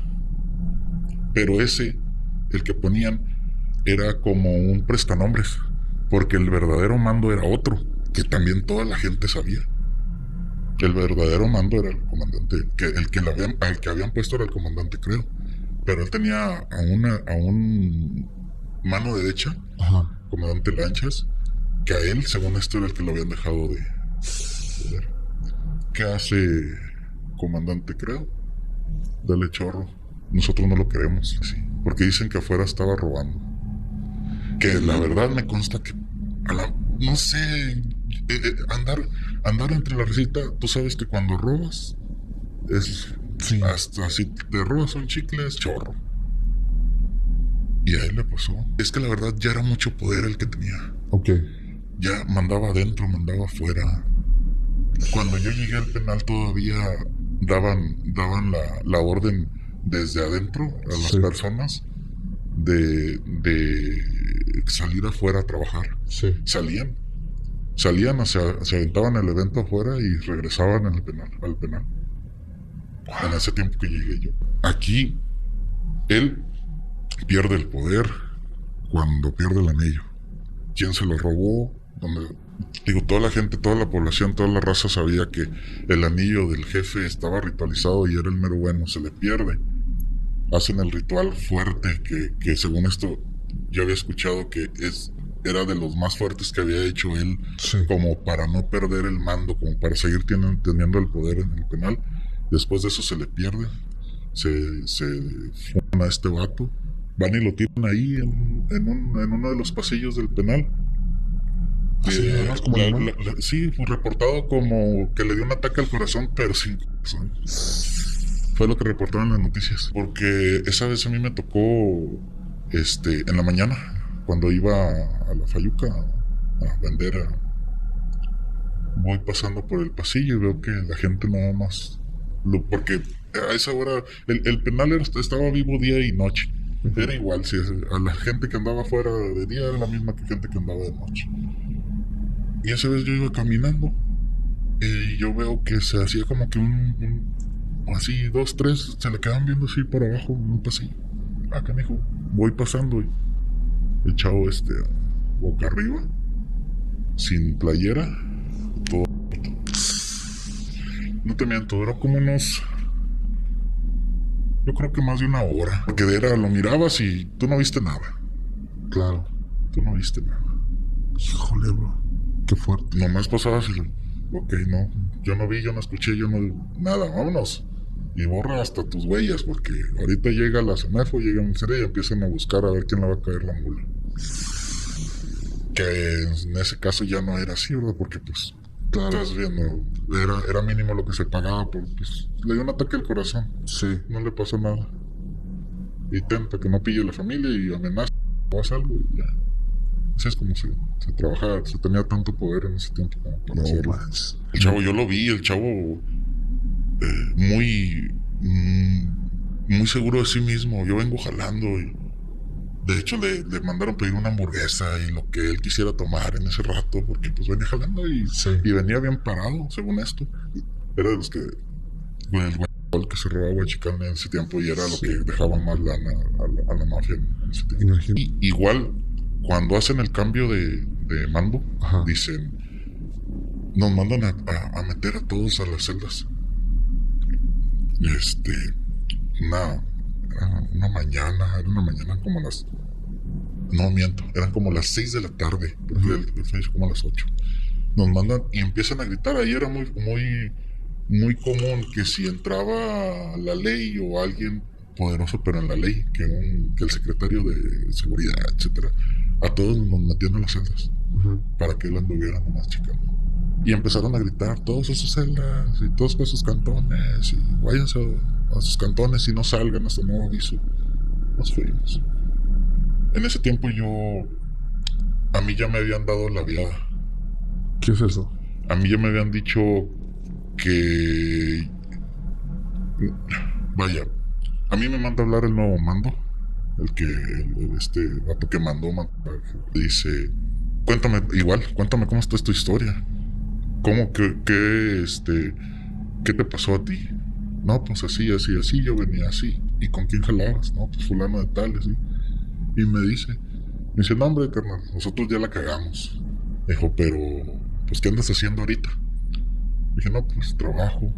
Pero ese, el que ponían, era como un prestanombres, porque el verdadero mando era otro, que también toda la gente sabía. El verdadero mando era el comandante, al que habían puesto era el comandante, creo. Pero él tenía a un mano derecha, Ajá. comandante Lanchas, que a él, según esto, era el que lo habían dejado de ver. ¿Qué hace comandante, creo? Dale chorro. Nosotros no lo queremos, sí, porque dicen que afuera estaba robando. Que la verdad me consta que, no sé, andar entre la recita, tú sabes que cuando robas, es, Sí. hasta si te robas un chicle es chorro. Y a él le pasó. Es que la verdad ya era mucho poder el que tenía. Ok. Ya mandaba adentro, mandaba afuera. Cuando yo llegué al penal todavía daban la orden desde adentro a las Sí. personas de salir afuera a trabajar. Sí. Salían, se aventaban el evento afuera y regresaban al penal. En ese tiempo que llegué yo. Aquí, él pierde el poder cuando pierde el anillo. ¿Quién se lo robó? Toda la gente, toda la población, toda la raza sabía que el anillo del jefe estaba ritualizado y era el mero bueno, se le pierde. Hacen el ritual fuerte que según esto yo había escuchado que era de los más fuertes que había hecho él, Sí. como para no perder el mando, como para seguir teniendo el poder en el penal. Después de eso se le pierde, se fuman a este vato, van y lo tiran ahí en uno de los pasillos del penal. Así nada más como animal. Sí, fue reportado como que le dio un ataque al corazón, pero sin corazón. Fue lo que reportaron en las noticias. Porque esa vez a mí me tocó en la mañana, cuando iba a la Fayuca a vender. Voy pasando por el pasillo y veo que la gente nada más... porque a esa hora el penal estaba vivo día y noche. Era igual, si a la gente que andaba afuera de día era la misma que gente que andaba de noche. Y esa vez yo iba caminando y yo veo que se hacía como que así 2, 3 se le quedaban viendo así para abajo en un pasillo. Acá me dijo, voy pasando y el chavo boca arriba, sin playera, todo. No te miento, duró como yo creo que más de una hora. Porque lo mirabas y tú no viste nada. Claro. Tú no viste nada. Híjole, bro. Qué fuerte. Nomás pasabas y ok, no, yo no vi, yo no escuché, yo no... Nada, vámonos. Y borra hasta tus huellas, porque ahorita llega la Semefo, llega el Ministerio y empiezan a buscar a ver quién le va a caer la mula. Que en ese caso ya no era así, ¿verdad? Porque pues, Claro. estás viendo, era mínimo lo que se pagaba, pues le dio un ataque al corazón, Sí. no le pasó nada. Intenta que no pille la familia y amenaza, o haz algo y ya. Así es como se trabajaba, se tenía tanto poder en ese tiempo como para No hacerlo. más. El chavo, yo lo vi, el chavo muy seguro de sí mismo. Yo vengo jalando y de hecho le mandaron pedir una hamburguesa y lo que él quisiera tomar en ese rato, porque pues venía jalando y venía bien parado, según esto. Era de los que el güey que se robaba Huachicán en ese tiempo y era lo que dejaba más lana a la mafia en ese tiempo. Imagínate. Y igual, cuando hacen el cambio de mando, Ajá. dicen, nos mandan a meter a todos a las celdas. Una mañana como las... No miento, eran como las 6 de la tarde, porque el fue como a las 8. Nos mandan y empiezan a gritar. Ahí era muy común que si entraba la ley o alguien poderoso, pero en la ley, que el secretario de seguridad, etcétera, a todos nos metían a las celdas para que él anduviera nomás checando. Y empezaron a gritar, todos a sus celdas y todos a sus cantones y váyanse a sus cantones y no salgan hasta nuevo aviso. Nos fuimos. En ese tiempo a mí ya me habían dado la viada. ¿Qué es eso? A mí ya me habían dicho que Vaya, a mí me manda a hablar el nuevo mando, este vato que mandó, dice, cuéntame cómo está tu historia. ¿Cómo qué te pasó a ti? No, pues así, yo venía así. ¿Y con quién jalabas? No, pues fulano de tal, así. Y me dice, no hombre, carnal, nosotros ya la cagamos. Dijo, pero, pues, ¿qué andas haciendo ahorita? Dije, no, pues trabajo.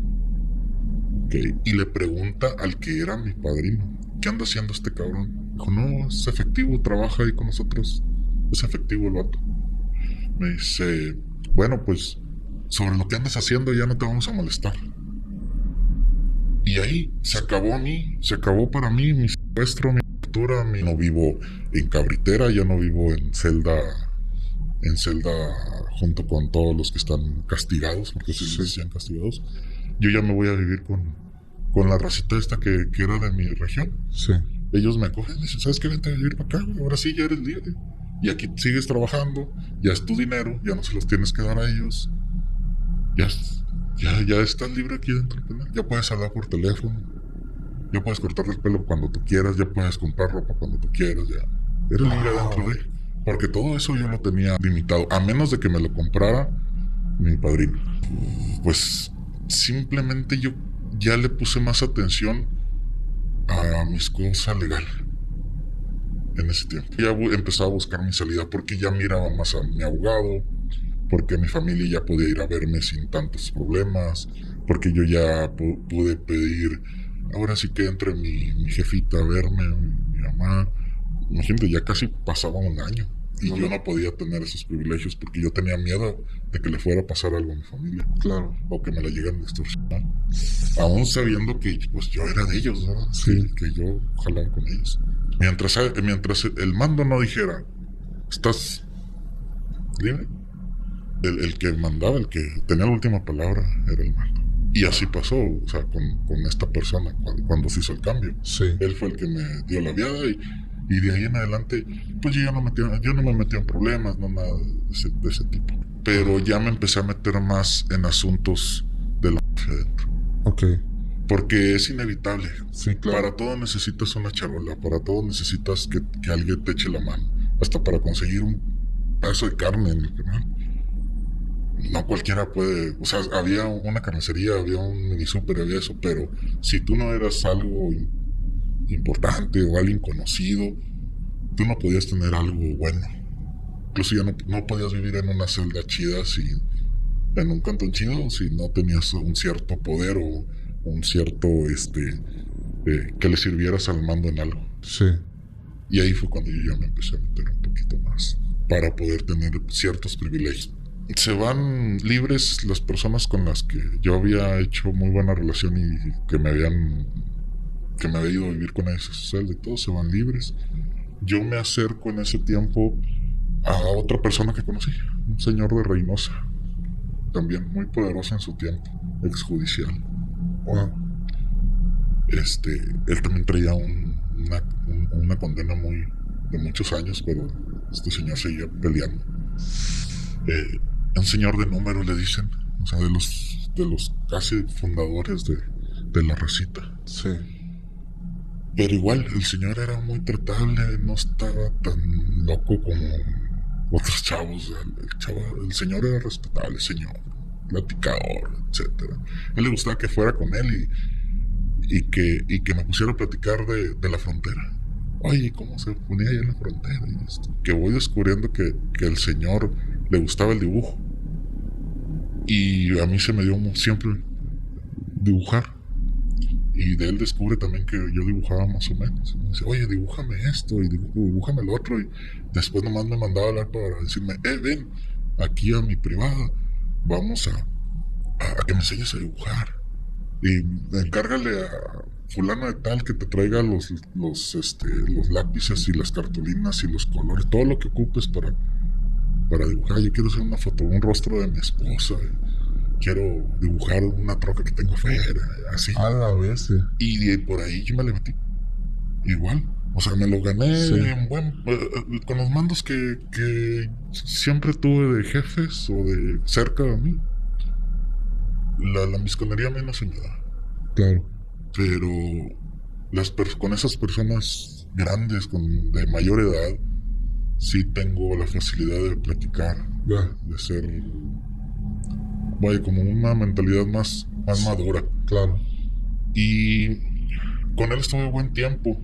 Okay. Y le pregunta al que era mi padrino, ¿qué anda haciendo este cabrón? Dijo, no, es efectivo, trabaja ahí con nosotros. Es efectivo el vato. Me dice, bueno, pues, sobre lo que andas haciendo ya no te vamos a molestar. Y ahí se acabó para mí mi secuestro, mi captura. No vivo en Cabritera, ya no vivo en celda junto con todos los que están castigados, porque si les decían castigados. Yo ya me voy a vivir con la racita esta que era de mi región. Sí. Ellos me acogen y dicen, ¿sabes qué? Vente a vivir para acá, güey. Ahora sí ya eres libre. Y aquí sigues trabajando, ya es tu dinero, ya no se los tienes que dar a ellos. Ya estás libre aquí dentro del penal. Ya puedes hablar por teléfono, ya puedes cortarle el pelo cuando tú quieras, ya puedes comprar ropa cuando tú quieras, ya. Eres libre dentro de él. Porque todo eso yo lo tenía limitado, a menos de que me lo comprara mi padrino. Pues simplemente yo ya le puse más atención a mis cosas legales en ese tiempo. Ya empezaba a buscar mi salida porque ya miraba más a mi abogado, porque mi familia ya podía ir a verme sin tantos problemas, porque yo ya pude pedir, ahora sí que entre mi jefita a verme, mi mamá. Imagínate, ya casi pasaba un año y yo no podía tener esos privilegios porque yo tenía miedo de que le fuera a pasar algo a mi familia. Claro. O que me la llegaran a extorsionar. Aún sabiendo que pues yo era de ellos, ¿verdad? Sí. Que yo jalaba con ellos. Mientras el mando no dijera, ¿estás libre? El que mandaba, el que tenía la última palabra era el mando. Y así pasó, o sea, con esta persona cuando se hizo el cambio. Sí. Él fue el que me dio la viada y de ahí en adelante, pues yo no me metía en problemas, no nada de ese tipo. Pero ya me empecé a meter más en asuntos de la mafia adentro. Ok. Porque es inevitable. Sí, claro. Para todo necesitas una charola, para todo necesitas que alguien te eche la mano. Hasta para conseguir un pedazo de carne en el canal. No cualquiera puede, o sea, había una carnicería, había un mini super, había eso, pero si tú no eras algo importante o alguien conocido, tú no podías tener algo bueno. Incluso ya no podías vivir en una celda chida en un cantón chido si no tenías un cierto poder o un cierto, que le sirvieras al mando en algo. Sí. Y ahí fue cuando yo ya me empecé a meter un poquito más para poder tener ciertos privilegios. Se van libres las personas con las que yo había hecho muy buena relación y que me había ido a vivir con ellos a su celda y todos se van libres. Yo me acerco en ese tiempo a otra persona que conocí, un señor de Reynosa, también muy poderoso en su tiempo, exjudicial. Wow. Él también traía una condena de muchos años, pero este señor seguía peleando. Un señor de número le dicen, o sea, de los casi fundadores de la racita. Sí. Pero igual, el señor era muy tratable, no estaba tan loco como otros chavos. El señor era respetable, señor, platicador, etcétera. A él le gustaba que fuera con él y que me pusiera a platicar de la frontera. Oye, ¿cómo se ponía ahí en la frontera? Y esto. Que voy descubriendo que el señor le gustaba el dibujo. Y a mí se me dio siempre dibujar. Y de él descubre también que yo dibujaba más o menos. Y me dice, oye, dibújame esto y dibújame lo otro. Y después nomás me mandaba a hablar para decirme, ven aquí a mi privada. Vamos a que me enseñes a dibujar. Y encárgale a fulano de tal que te traiga los lápices y las cartulinas y los colores, todo lo que ocupes para dibujar. Yo quiero hacer una foto, un rostro de mi esposa. Quiero dibujar una troca que tengo afuera, así. A la vez, sí. Y por ahí yo me le metí. Igual. O sea, me lo gané Sí. con los mandos que siempre tuve de jefes o de cerca de mí. La misconería a mí no se me da. Claro. Pero con esas personas grandes, de mayor edad, sí tengo la facilidad de platicar, Ya, de ser, vaya, como una mentalidad más madura. claro. Y con él estuve buen tiempo,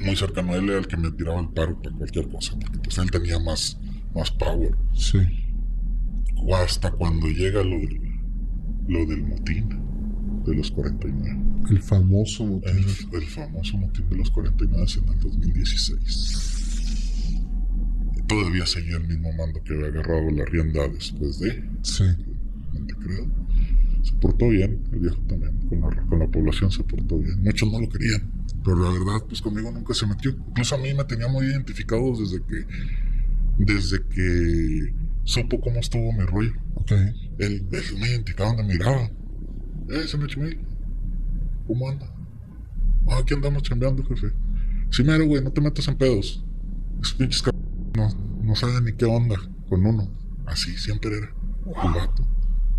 muy cercano a él, era el que me tiraba el paro para cualquier cosa, porque pues él tenía más power. Sí. O hasta cuando llega lo del motín de los 49. El famoso motivo. El famoso motín de los 49 en el 2016. Todavía seguía el mismo mando que había agarrado la rienda después de, Sí. creo. Se portó bien, el viejo también, con la población se portó bien. Muchos no lo querían, pero la verdad, pues conmigo nunca se metió. Incluso a mí me tenía muy identificado desde que supo cómo estuvo mi rollo. Ok. Él me identificaba donde miraba. Señor Chimel, ¿cómo anda? Aquí andamos chambeando, jefe. Sí, mero, güey, no te metas en pedos. Esos pinches no saben ni qué onda con uno. Así siempre era el vato.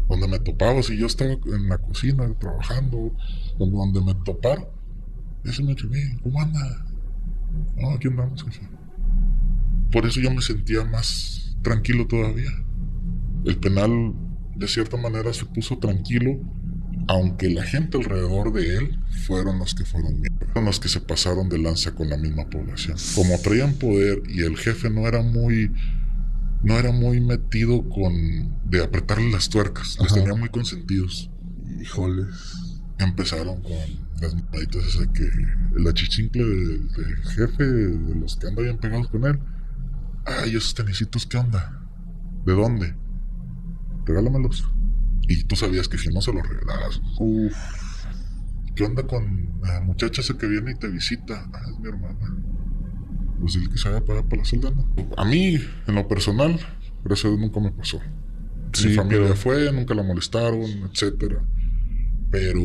Donde me topaba, si yo estaba en la cocina trabajando, donde me topara, ese me Chimel, ¿cómo anda? Aquí andamos, jefe. Por eso yo me sentía más tranquilo todavía. El penal, de cierta manera, se puso tranquilo, aunque la gente alrededor de él fueron los que fueron los que se pasaron de lanza con la misma población. Como traían poder y el jefe no era muy metido de apretarle las tuercas, los tenía muy consentidos. Híjoles. Empezaron con las maditas esas que la chichincle del jefe, de los que andan bien pegados con él. Ay, esos tenisitos, ¿qué onda? ¿De dónde? Regálamelos. Y tú sabías que si no se los regalabas. Uf. ¿Qué onda con la muchacha esa que viene y te visita? Es mi hermana. Pues dile que se vaya para la celda, ¿no? A mí, en lo personal, gracias a Dios nunca me pasó. Sí, Mi familia pero fue, nunca la molestaron, etcétera. Pero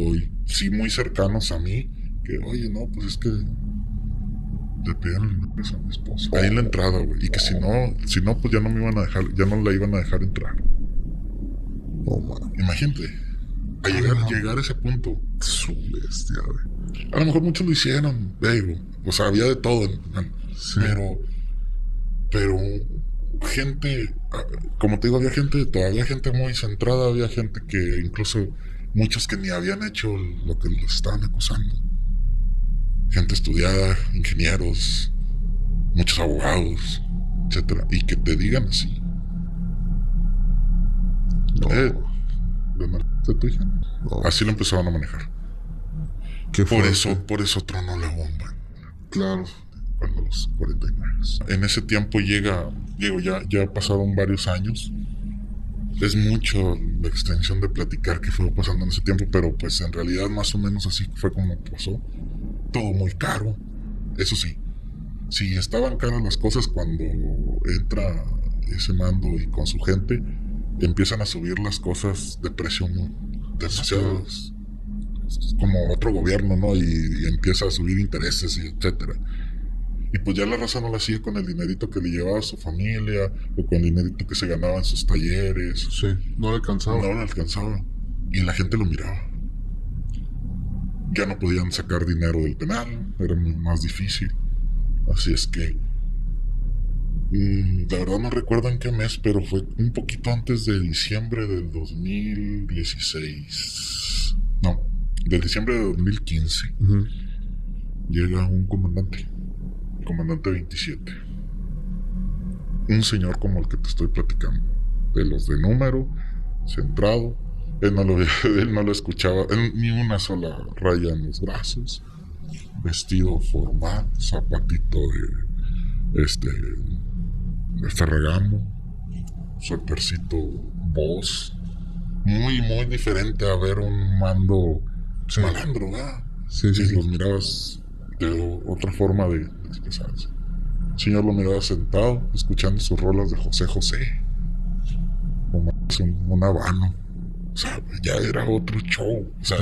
sí muy cercanos a mí, que oye, no, pues es que le pidieron el beso a mi esposo. Ahí en la entrada, güey. Y que si no, pues ya no me iban a dejar, ya no la iban a dejar entrar. no, man. Imagínate, llegar a ese punto. Es un bestia, güey. A lo mejor muchos lo hicieron, digo, o sea, había de todo, Sí. pero gente, como te digo, todavía gente muy centrada, había gente que incluso muchos que ni habían hecho lo que les estaban acusando. Gente estudiada, ingenieros, muchos abogados, etcétera, y que te digan así. No. ¿De tu hija? No. Así lo empezaron a manejar. Qué Por fuerte. eso tronó la bomba. Claro. Cuando los 49. En ese tiempo ya pasaron varios años. Es mucho la extensión de platicar que fue pasando en ese tiempo, pero pues en realidad más o menos así fue como pasó. Todo muy caro. Eso sí, estaban caras las cosas cuando entra ese mando y con su gente empiezan a subir las cosas de precio demasiado. Como otro gobierno, ¿no? Y empieza a subir intereses y etcétera. Y pues ya la raza no la hacía con el dinerito que le llevaba a su familia o con el dinerito que se ganaba en sus talleres. Sí, no le alcanzaba. No le alcanzaba. Y la gente lo miraba. Ya no podían sacar dinero del penal, era más difícil. Así es que la verdad no recuerdo en qué mes, pero fue un poquito antes de diciembre del 2016. No, del diciembre de 2015. Uh-huh. Llega un comandante 27. Un señor como el que te estoy platicando, de los de número, centrado. Él no lo escuchaba, ni una sola raya en los brazos, vestido formal, zapatito de ferragamo, suétercito Boss, muy diferente a ver un mando malandro, ¿verdad? Sí. Los mirabas de otra forma de expresarse. El señor lo miraba sentado, escuchando sus rolas de José José, como un habano. O sea, ya era otro show. O sea,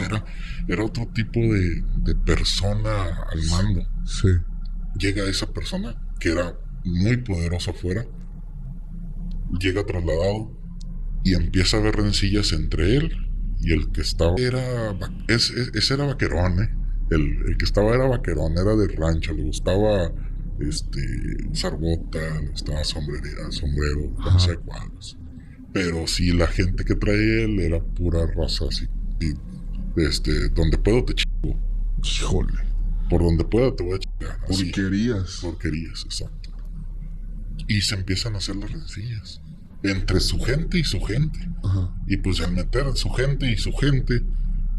era otro tipo de persona al mando. Sí. Llega esa persona, que era muy poderosa afuera, llega trasladado y empieza a haber rencillas entre él Y el que estaba ese era vaquerón, ¿eh? El que estaba era vaquerón, era de rancho, le gustaba usar bota, le gustaba sombrero, camisa de cuadros. Pero sí, la gente que traía él era pura raza así. Y, donde puedo te chingo. Híjole. Por donde pueda te voy a chingar. Así. Porquerías. Exacto. Y se empiezan a hacer las rencillas entre su gente y su gente. Ajá. Y pues al meter su gente y su gente,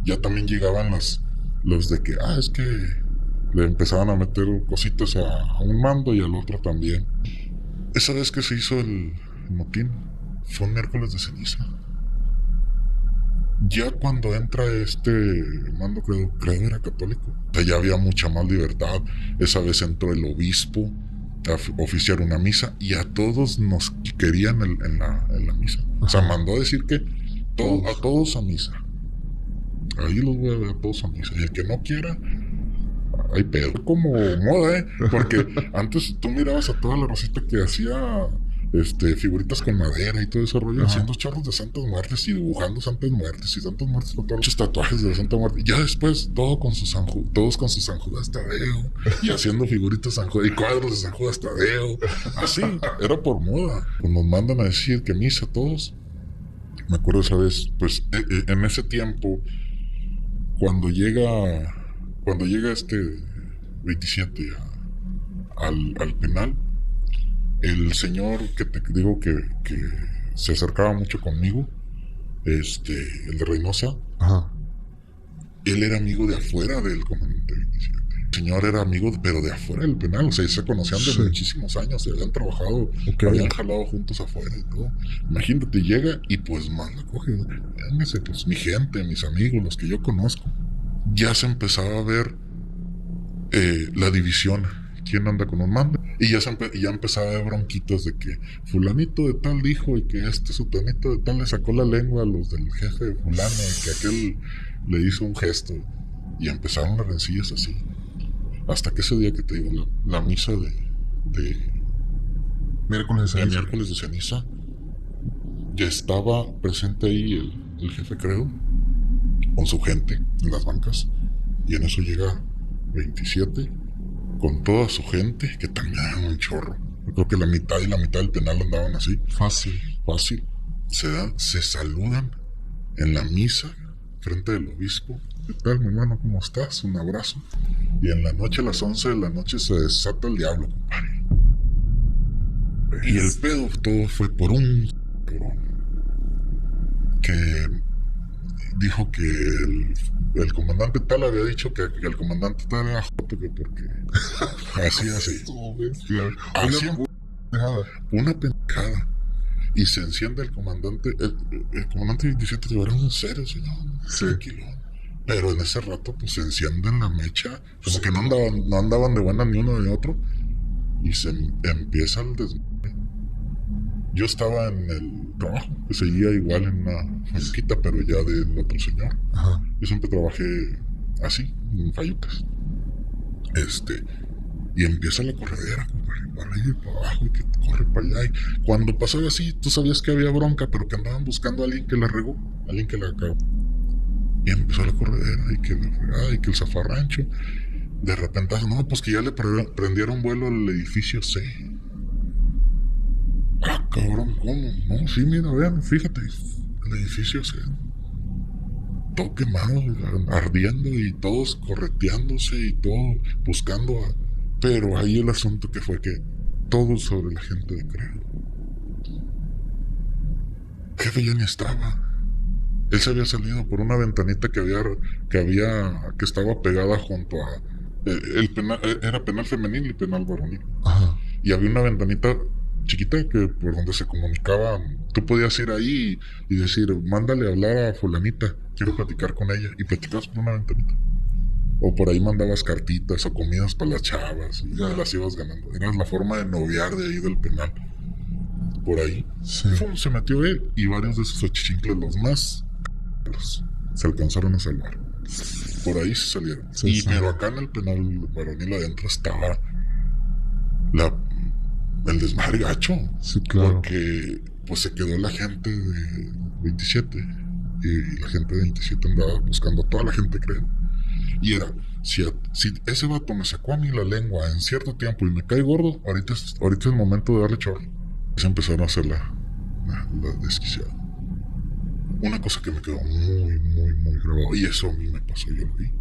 ya también llegaban los de que, es que le empezaban a meter cositas a un mando y al otro también. Esa vez que se hizo el motín, fue un miércoles de ceniza. Ya cuando entra mando, creo era católico, o sea, ya había mucha más libertad. Esa vez entró el obispo a oficiar una misa y a todos nos querían en la misa. O sea, mandó a decir que a todos a misa. Ahí los voy a ver a todos a misa. Y el que no quiera, hay pedo. Como moda, porque antes tú mirabas a toda la rosita que hacía figuritas con madera y todo ese rollo, haciendo chorros de santas muertes y dibujando santas muertes con todos los tatuajes de la Santa Muerte. Y ya después todos con sus San Judas Tadeo y haciendo figuritas San Judas y cuadros de San Judas Tadeo. Así, era por moda. Pues nos mandan a decir que misa todos. Me acuerdo esa vez, pues en ese tiempo, cuando llega 27 al penal, el señor que te digo que se acercaba mucho conmigo, el de Reynosa, Ajá. él era amigo de afuera del comandante 27. El señor era amigo, pero de afuera del penal, o sea, se conocían de muchísimos años, se habían trabajado, habían jalado juntos afuera y todo. Imagínate, llega y pues más la coge. Véngase, pues mi gente, mis amigos, los que yo conozco. Ya se empezaba a ver la división. ¿Quién anda con un mando? Y ya empezaba a haber bronquitas de que fulanito de tal dijo y que sutanito de tal le sacó la lengua a los del jefe de fulano y que aquel le hizo un gesto. Y empezaron las rencillas así. Hasta que ese día que te digo, la misa de Miércoles miércoles de ceniza, ya estaba presente ahí el jefe, creo, con su gente en las bancas. Y en eso llega 27 con toda su gente, que también eran un chorro. Yo creo que la mitad y la mitad del penal andaban así. Fácil. Se saludan en la misa frente del obispo. ¿Qué tal, mi hermano? ¿Cómo estás? Un abrazo. Y en la noche, a las 11 de la noche, se desata el diablo, compadre. Y el pedo todo fue por un cabrón que dijo que el comandante tal había dicho que el comandante tal era joto, que porque así. Una pendejada. Y se enciende el comandante. El comandante 27 te verá en serio, señor. Tranquilo. Pero en ese rato, pues se enciende en la mecha. Como que no andaban de buena ni uno ni otro. Y se empieza el desmadre. Yo estaba en el trabajo, que seguía igual en una fresquita, pero ya del otro señor. Ajá. Yo siempre trabajé así, en Fayucas. Y empieza la corredera, compadre, para ir para abajo y que corre para allá. Y cuando pasaba así, tú sabías que había bronca, pero que andaban buscando a alguien que la regó, alguien que la cagó. Y empezó la corredera, y que la fregada, y que el zafarrancho. De repente, no, pues que ya le prendieron vuelo al edificio C. Cabrón, ¿cómo? No, sí, mira, vean, fíjate, el edificio C. Todo quemado, ardiendo y todos correteándose y todo buscando a... Pero ahí el asunto que fue que todo sobre la gente de Creo. El jefe ya ni estaba. Él se había salido por una ventanita que estaba pegada junto a... El penal, era penal femenil y penal varonil. Ajá. Y había una ventanita chiquita que por donde se comunicaba, tú podías ir ahí y decir, mándale a hablar a fulanita, quiero platicar con ella, y platicabas por una ventanita. O por ahí mandabas cartitas o comidas para las chavas y ya las ibas ganando. Era la forma de noviar de ahí del penal. Por ahí. Sí. Se metió él y varios de sus achichincles, los más se alcanzaron a salvar. Por ahí se salieron. Sí, pero acá en el penal varonil adentro estaba el desmadre gacho. Sí, claro. Porque pues se quedó la gente de 27 y la gente de 27 andaba buscando a toda la gente, creo. Y era, si ese vato me sacó a mí la lengua en cierto tiempo y me cae gordo, ahorita es el momento de darle chorro. Se empezaron a hacer la desquiciada. Una cosa que me quedó muy, muy, muy grabado, y eso a mí me pasó, yo lo vi.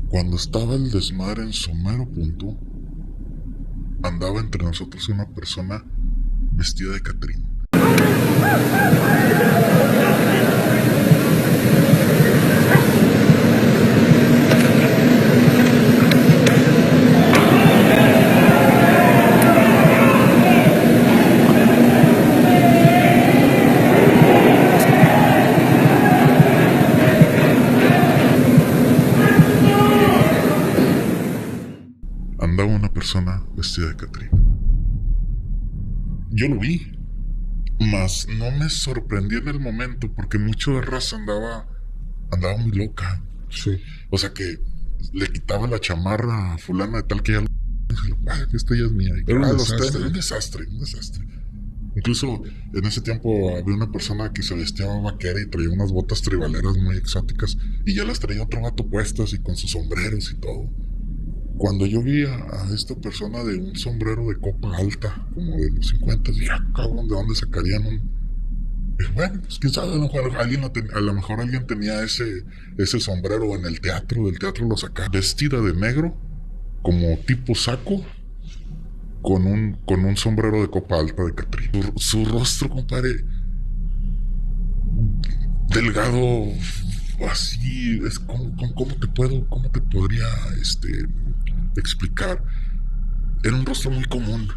Cuando estaba el desmadre en su mero punto, andaba entre nosotros una persona vestida de Catrín. Andaba una persona vestida de Catrín. Yo lo vi, mas no me sorprendí en el momento porque mucho de raza andaba muy loca. Sí. O sea que le quitaba la chamarra a fulana de tal que ya esta ya es mía. Y Era un los desastre. tenis, un desastre. Incluso en ese tiempo había una persona que se vestía vaquera y traía unas botas tribaleras muy exóticas y ya las traía otro vato puestas y con sus sombreros y todo. Cuando yo vi a esta persona de un sombrero de copa alta, como de los 50, dije, cabrón, ¿de dónde sacarían un...? Dije, bueno, pues quién sabe, a lo mejor alguien tenía ese sombrero en el teatro, del teatro lo sacaron. Vestida de negro, como tipo saco, con un sombrero de copa alta de Catrín. Su rostro, compadre, delgado, así, es ¿cómo te podría explicar? Era un rostro muy común.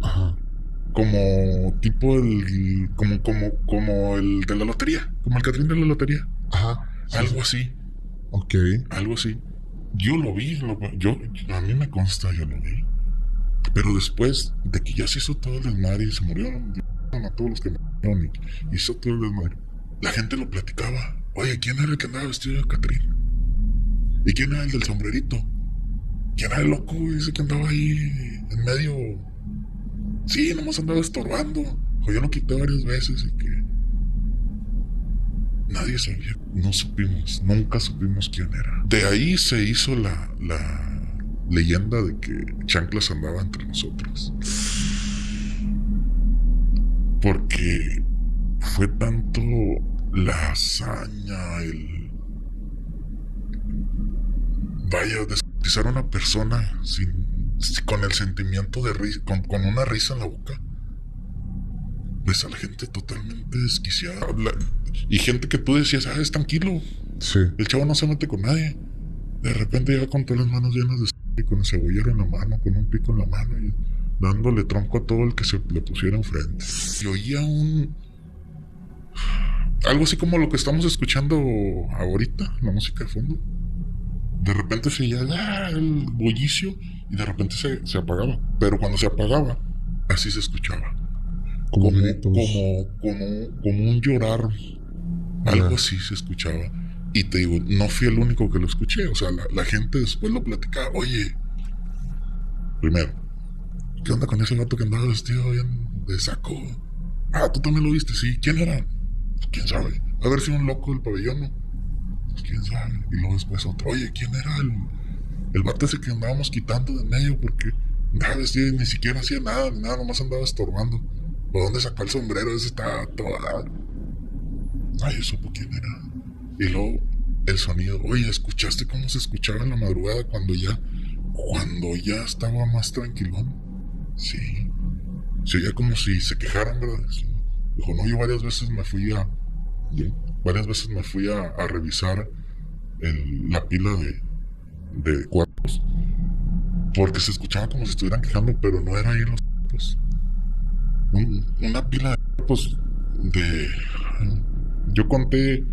Ajá. Como tipo como el de la lotería, como el Catrín de la lotería. Ajá. Sí, Algo sí. así, Ok. algo así. Yo lo vi, a mí me consta, yo lo vi. Pero después de que ya se hizo todo el desmadre y se murieron a todos los que murieron y hizo todo el desmadre, la gente lo platicaba. Oye, ¿quién era el que andaba vestido de Catrín? ¿Y quién era el del sombrerito? ¿Quién era el loco ese que andaba ahí en medio? Sí, nomás andaba estorbando. O yo lo quité varias veces y que... Nadie sabía. No supimos, nunca supimos quién era. De ahí se hizo la leyenda de que Chanclas andaba entre nosotros. Porque fue tanto la hazaña, vaya, descuartizar a una persona con el sentimiento de risa, con una risa en la boca. Ves a la gente totalmente desquiciada. Y gente que tú decías, es tranquilo. Sí. El chavo no se mete con nadie. De repente llega con todas las manos llenas de y con el cebollero en la mano, con un pico en la mano y dándole tronco a todo el que se le pusiera enfrente. Y oía algo así como lo que estamos escuchando ahorita, la música de fondo. De repente se oía el bullicio y de repente se apagaba. Pero cuando se apagaba, así se escuchaba. Como gritos. Como un llorar. Algo así se escuchaba. Y te digo, no fui el único que lo escuché. O sea, la gente después lo platicaba. Oye, primero, ¿qué onda con ese gato que andaba vestido bien de saco? ¿Tú también lo viste? Sí. ¿Quién era? ¿Quién sabe? A ver si un loco del pabellón, ¿no? Pues quién sabe. Y luego después otro. Oye, ¿quién era el vato ese que andábamos quitando de medio? Porque andaba vestido y ni siquiera hacía nada, ni nada, nomás andaba estorbando. ¿Por dónde sacó el sombrero? Ese estaba toda... Nadie supo quién era. Y luego el sonido. Oye, ¿escuchaste cómo se escuchaba en la madrugada cuando ya estaba más tranquilón? Sí. Se oía como si se quejaran, ¿verdad? Sí. Dijo, no, yo varias veces me fui a revisar la pila de cuerpos. Porque se escuchaba como si estuvieran quejando, pero no era ahí los cuerpos. Una pila de cuerpos yo conté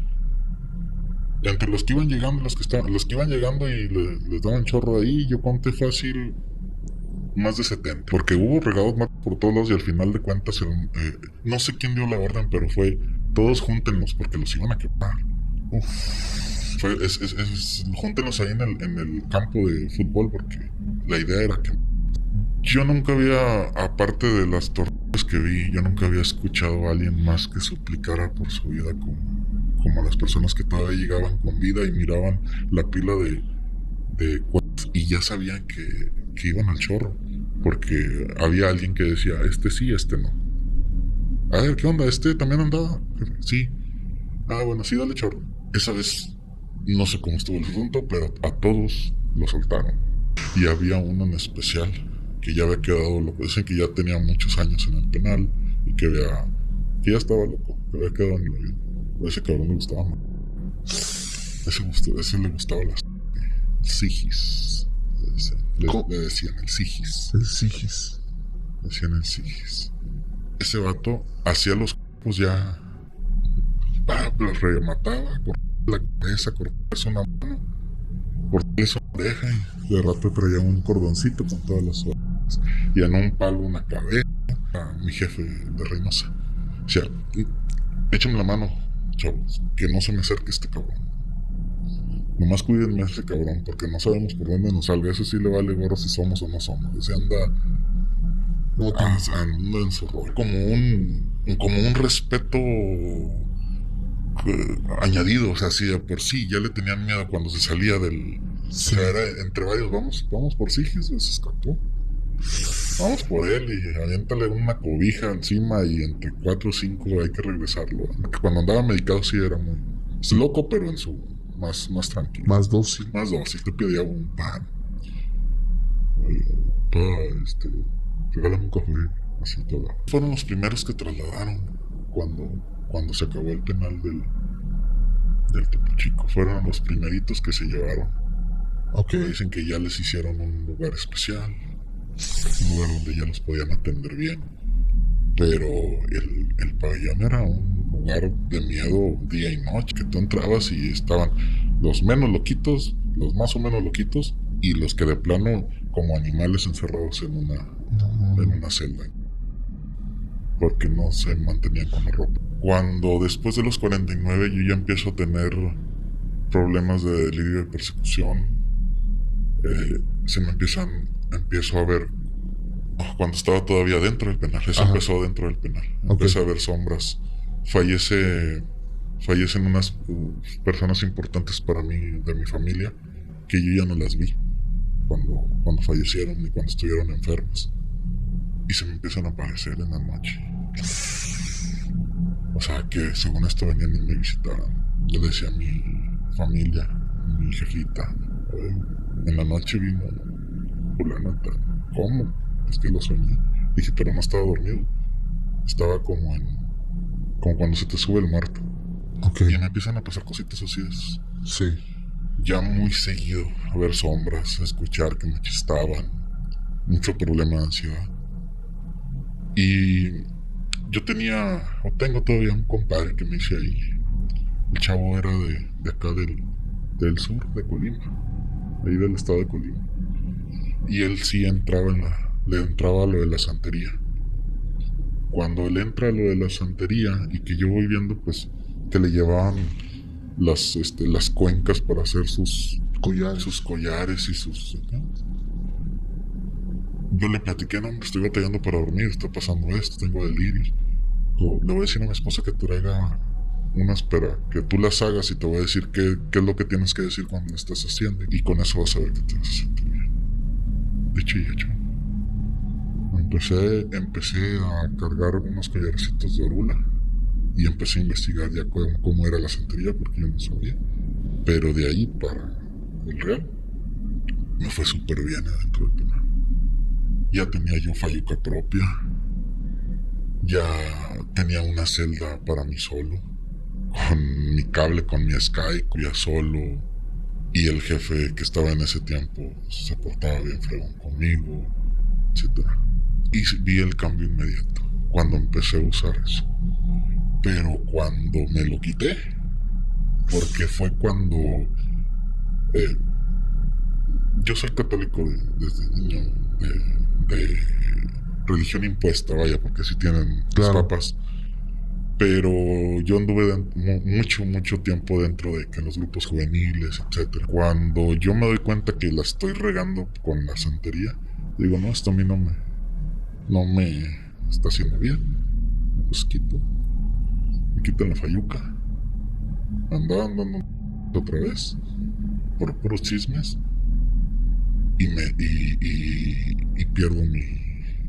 entre los que iban llegando, los que iban llegando y les daban chorro ahí, yo conté fácil más de 70. Porque hubo regados más por todos lados y al final de cuentas, no sé quién dio la orden, pero fue todos júntenlos porque los iban a quemar. Júntenlos ahí en el campo de fútbol porque la idea era que yo nunca había, aparte de las torres Es que vi, yo nunca había escuchado a alguien más que suplicara por su vida como las personas que todavía llegaban con vida y miraban la pila de cuerpos y ya sabían que iban al chorro. Porque había alguien que decía, este sí, este no. A ver, ¿qué onda? ¿Este también andaba? Sí. Ah, bueno, sí, dale chorro. Esa vez, no sé cómo estuvo el asunto, pero a todos lo soltaron. Y había uno en especial que ya había quedado loco. Dicen que ya tenía muchos años en el penal y que ya estaba loco, que había quedado en el avión. A ese cabrón le gustaba más. Ese le gustaba las sigis. Le decían el sigis. El Sigis. Decían el sigis. Ese vato hacía los cuerpos ya. Los remataba, cortaba la cabeza, cortaba una mano, cortaba su oreja y de rato traía un cordoncito con todas las orejas. Y en un palo una cabeza. A mi jefe de Reynosa. O sea, échame la mano, chavos, que no se me acerque este cabrón. Nomás cuídenme a ese cabrón, porque no sabemos por dónde nos salga. Ese sí le vale gorro si somos o no somos. Ese anda en su rol. Como un respeto añadido. O sea, si de por sí ya le tenían miedo cuando se salía del... Sí. O sea, era entre varios, vamos por Sigis, se escapó. Vamos por él y aviéntale una cobija encima y entre 4 o 5 hay que regresarlo. Cuando andaba medicado sí era muy... Es loco, pero en su... Más tranquilo. Más dócil. Más dócil. Te pedía un pan. Regálame un café. Así todo. Fueron los primeros que trasladaron cuando se acabó el penal del Topo Chico. Fueron los primeritos que se llevaron. Ok. Dicen que ya les hicieron un lugar especial. Un lugar donde ya los podían atender bien. Pero el pabellón era un lugar de miedo día y noche, que tú entrabas y estaban los menos loquitos, los más o menos loquitos, y los que de plano como animales encerrados en una celda. Porque no se mantenían con la ropa. Cuando después de los 49 yo ya empiezo a tener problemas de delirio de persecución, empiezo a ver. Cuando estaba todavía dentro del penal. Eso empezó dentro del penal. Empecé a ver sombras. Fallecen unas personas importantes para mí, de mi familia, que yo ya no las vi cuando fallecieron y cuando estuvieron enfermas. Y se me empiezan a aparecer en la noche. O sea, que según esto venían y me visitaban. Yo le decía a mi familia, a mi jefita, en la noche vino fulano tal. ¿Cómo? Es que lo soñé. Dije, pero no estaba dormido. Estaba como cuando se te sube el muerto. Ok. Y me empiezan a pasar cositas así. Sí. Ya muy seguido. A ver sombras, a escuchar que me chistaban. Mucho problema de ansiedad. Y yo tengo todavía un compadre que me hice ahí. El chavo era de acá del sur, de Colima. Ahí del estado de Colima. Y él sí le entraba a lo de la santería. Cuando él entra a lo de la santería y que yo voy viendo pues que le llevaban las cuencas para hacer sus collares y sus... Yo le platiqué, no, estoy batallando para dormir, está pasando esto, tengo delirios. Le voy a decir a mi esposa que traiga unas para que tú las hagas y te voy a decir qué es lo que tienes que decir cuando lo estás haciendo y con eso vas a ver que te vas a sentir bien. Dicho y hecho. Empecé a cargar unos collarcitos de orula y empecé a investigar ya cómo era la santería porque yo no sabía. Pero de ahí para el real me fue súper bien adentro del penal. Ya tenía yo falluca propia, ya tenía una celda para mí solo, con mi cable, con mi Skype, ya solo. Y el jefe que estaba en ese tiempo se portaba bien fregón conmigo, etc. Y vi el cambio inmediato cuando empecé a usar eso. Pero cuando me lo quité, porque fue cuando... yo soy católico desde niño, de religión impuesta, vaya, porque sí tienen los papas. Pero yo anduve mucho tiempo dentro de que los grupos juveniles, etc. Cuando yo me doy cuenta que la estoy regando con la santería, digo, no, esto a mí no está haciendo bien. Pues me quito la fayuca. Andaba andando otra vez por puros chismes y pierdo mi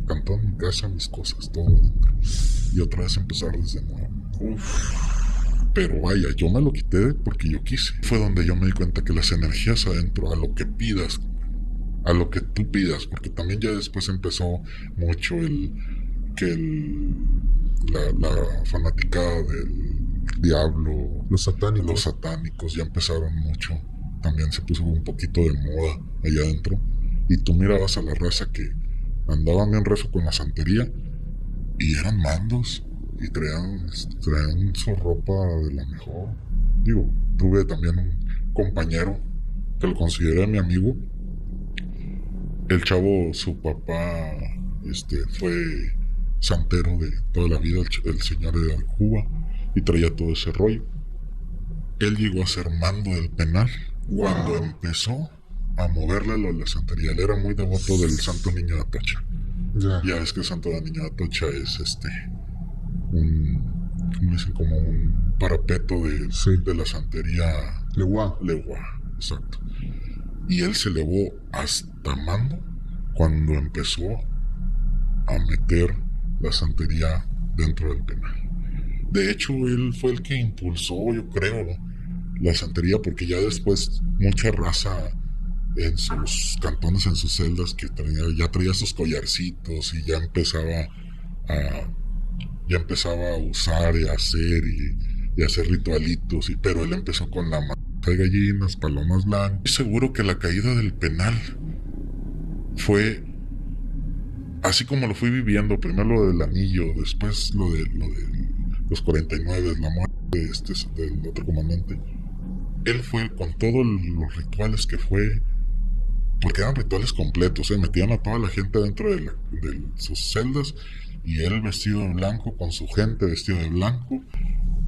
cantón, mi casa, mis cosas, todo dentro. Y otra vez empezar desde nuevo. Pero vaya, yo me lo quité porque yo quise. Fue donde yo me di cuenta que las energías adentro, a lo que pidas, a lo que tú pidas, porque también ya después empezó mucho la fanaticada del diablo, Los satánicos. los satánicos ya empezaron mucho. También se puso un poquito de moda allá adentro. Y tú mirabas a la raza que andaban bien rezo con la santería y eran mandos y traían su ropa de la mejor. Digo, tuve también un compañero que lo consideré mi amigo. El chavo, su papá, fue santero de toda la vida, el señor era de Cuba y traía todo ese rollo. Él llegó a ser mando del penal cuando empezó a moverle lo de la santería. Él era muy devoto del Santo Niño de Atocha. Ya ves que el Santo Niño de Atocha es ¿cómo dicen? Como un parapeto de la santería. Leguá. Exacto. Y él se elevó hasta mando cuando empezó a meter la santería dentro del penal. De hecho, él fue el que impulsó, yo creo, la santería, porque ya después mucha raza en sus cantones, en sus celdas, que ya traía sus collarcitos y ya empezaba a usar y a hacer ritualitos, pero él empezó con la de gallinas, palomas blancas. Estoy seguro que la caída del penal fue así como lo fui viviendo. Primero lo del anillo, después lo de los 49, la muerte del otro comandante. Él fue con todos los rituales que fue, porque eran rituales completos, metían a toda la gente dentro de sus celdas y él vestido de blanco, con su gente vestido de blanco,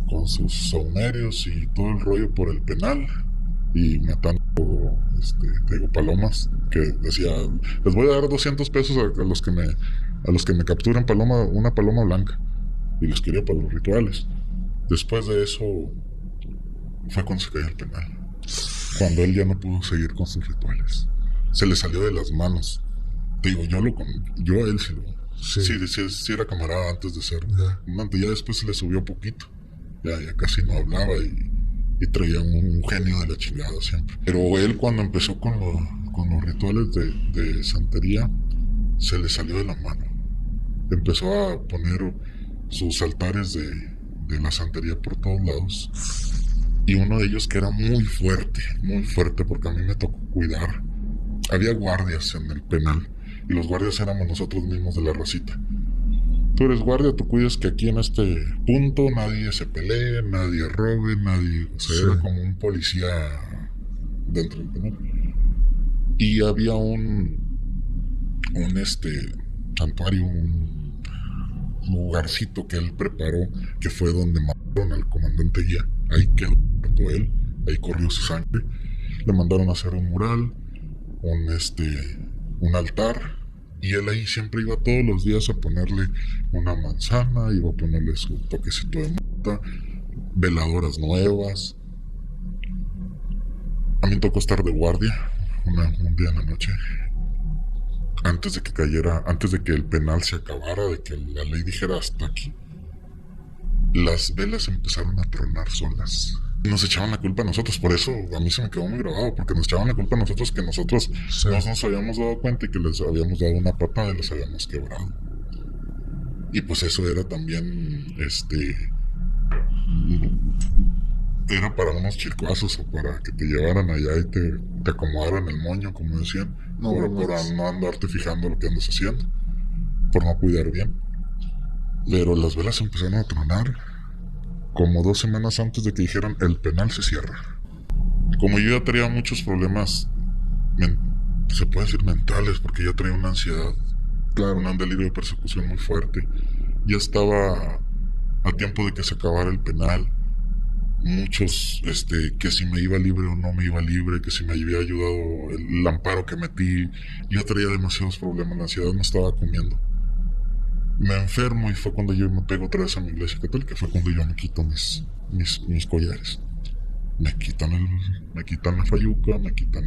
con sus saumerios y todo el rollo por el penal y matando palomas, que decía, les voy a dar 200 pesos a los que me capturen una paloma blanca, y los quería para los rituales. Después de eso fue cuando se cayó el penal, cuando él ya no pudo seguir con sus rituales, se le salió de las manos. Te digo, yo a él sí era camarada antes de ser comandante. Ya después se le subió poquito. Ya casi no hablaba y traía un genio de la chingada siempre. Pero él, cuando empezó con los rituales de santería, se le salió de la mano. Empezó a poner sus altares de la santería por todos lados. Y uno de ellos que era muy fuerte, porque a mí me tocó cuidar. Había guardias en el penal y los guardias éramos nosotros mismos de la racita. Tú eres guardia, tú cuidas que aquí en este punto nadie se pelee, nadie robe, nadie... O sea, era como un policía dentro del penal. Y había un santuario, un lugarcito que él preparó, que fue donde mataron al comandante Guía. Ahí quedó muerto él, ahí corrió su sangre. Le mandaron a hacer un mural, un altar. Y él ahí siempre iba todos los días a ponerle una manzana, iba a ponerle su toquecito de mota, veladoras nuevas. A mí me tocó estar de guardia un día en la noche, antes de que el penal se acabara, de que la ley dijera hasta aquí. Las velas empezaron a tronar solas. Nos echaban la culpa a nosotros, por eso a mí se me quedó muy grabado, porque nos echaban la culpa a nosotros, que nosotros no nos habíamos dado cuenta y que les habíamos dado una patada y les habíamos quebrado. Y pues eso era también, era para unos chicuazos o para que te llevaran allá y te acomodaran el moño, como decían, por no andarte fijando lo que andas haciendo, por no cuidar bien. Pero las velas empezaron a tronar como 2 semanas antes de que dijeran el penal se cierra. Como yo ya traía muchos problemas, se puede decir mentales, porque ya traía una ansiedad, un delirio de persecución muy fuerte. Ya estaba a tiempo de que se acabara el penal. Muchos, que si me iba libre o no me iba libre, que si me había ayudado el amparo que metí. Ya traía demasiados problemas, la ansiedad me estaba comiendo. Me enfermo y fue cuando yo me pego otra vez a mi iglesia católica, fue cuando yo me quito mis collares. Me quitan la fayuca, me quitan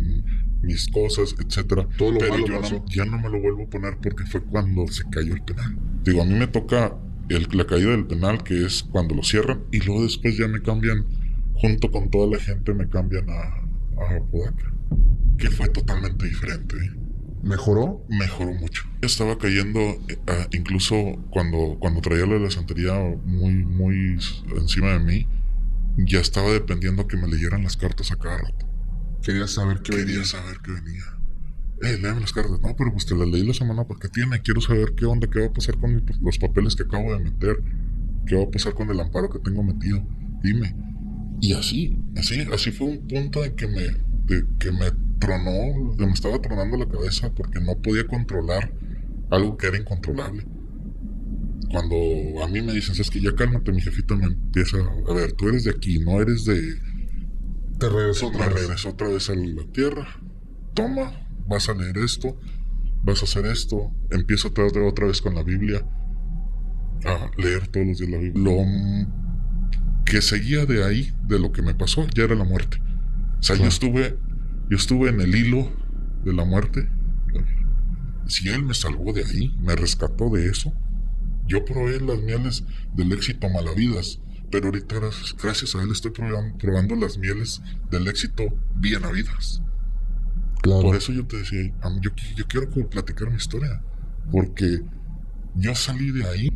mis cosas, etcétera. Todo lo Pero malo yo pasó. ya no me lo vuelvo a poner porque fue cuando se cayó el penal. Digo, a mí me toca la caída del penal, que es cuando lo cierran, y luego después ya me cambian, junto con toda la gente, me cambian a Apodaca, que fue totalmente diferente. ¿Mejoró? Mejoró mucho. Yo estaba cayendo, incluso cuando traía lo de la santería muy encima de mí, ya estaba dependiendo que me leyeran las cartas a cada rato. Quería saber qué venía. Quería saber qué venía. Léeme las cartas. No, pero pues te las leí la semana porque tiene. Quiero saber qué onda, qué va a pasar con los papeles que acabo de meter. ¿Qué va a pasar con el amparo que tengo metido? Dime. Y así fue un punto en que me tronó, me estaba tronando la cabeza porque no podía controlar algo que era incontrolable. Cuando a mí me dicen, es que ya cálmate, mi jefita me empieza a ver, tú eres de aquí, no eres de... Te regresó otra Me vez. regresó otra vez a la tierra. Toma, vas a leer esto, vas a hacer esto. Empiezo otra vez con la Biblia, a leer todos los días la Biblia. Lo que seguía de ahí, de lo que me pasó, ya era la muerte. O sea, Claro. yo estuve en el hilo de la muerte. Si Él me salvó de ahí, me rescató de eso, yo probé las mieles del éxito malavidas, pero ahorita gracias a Él estoy probando las mieles del éxito bien habidas. Claro. Por eso yo te decía, yo quiero platicar mi historia, porque yo salí de ahí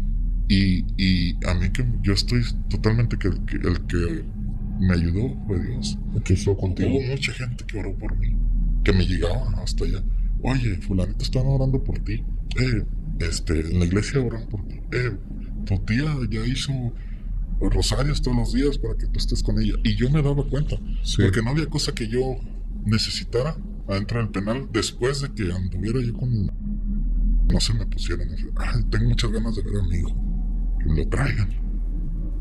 y a mí que yo estoy totalmente que el que me ayudó fue Dios. ¿Qué hizo contigo? Hubo mucha gente que oró por mí, que me llegaba hasta allá. Oye, fulanito están orando por ti. En la iglesia oran por ti. Tu tía ya hizo rosarios todos los días para que tú estés con ella. Y yo me daba cuenta, Sí. porque no había cosa que yo necesitara adentro del penal después de que anduviera yo con... No se me pusieran. Ay, tengo muchas ganas de ver a mi hijo. Que me lo traigan.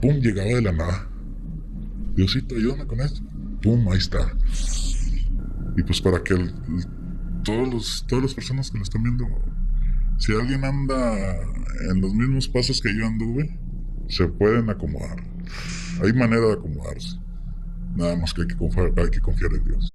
Pum, llegaba de la nada. Diosito, ayúdame con esto. Pum, ahí está. Y pues para que todas las personas que lo están viendo, si alguien anda en los mismos pasos que yo anduve, se pueden acomodar. Hay manera de acomodarse. Nada más que hay que confiar en Dios.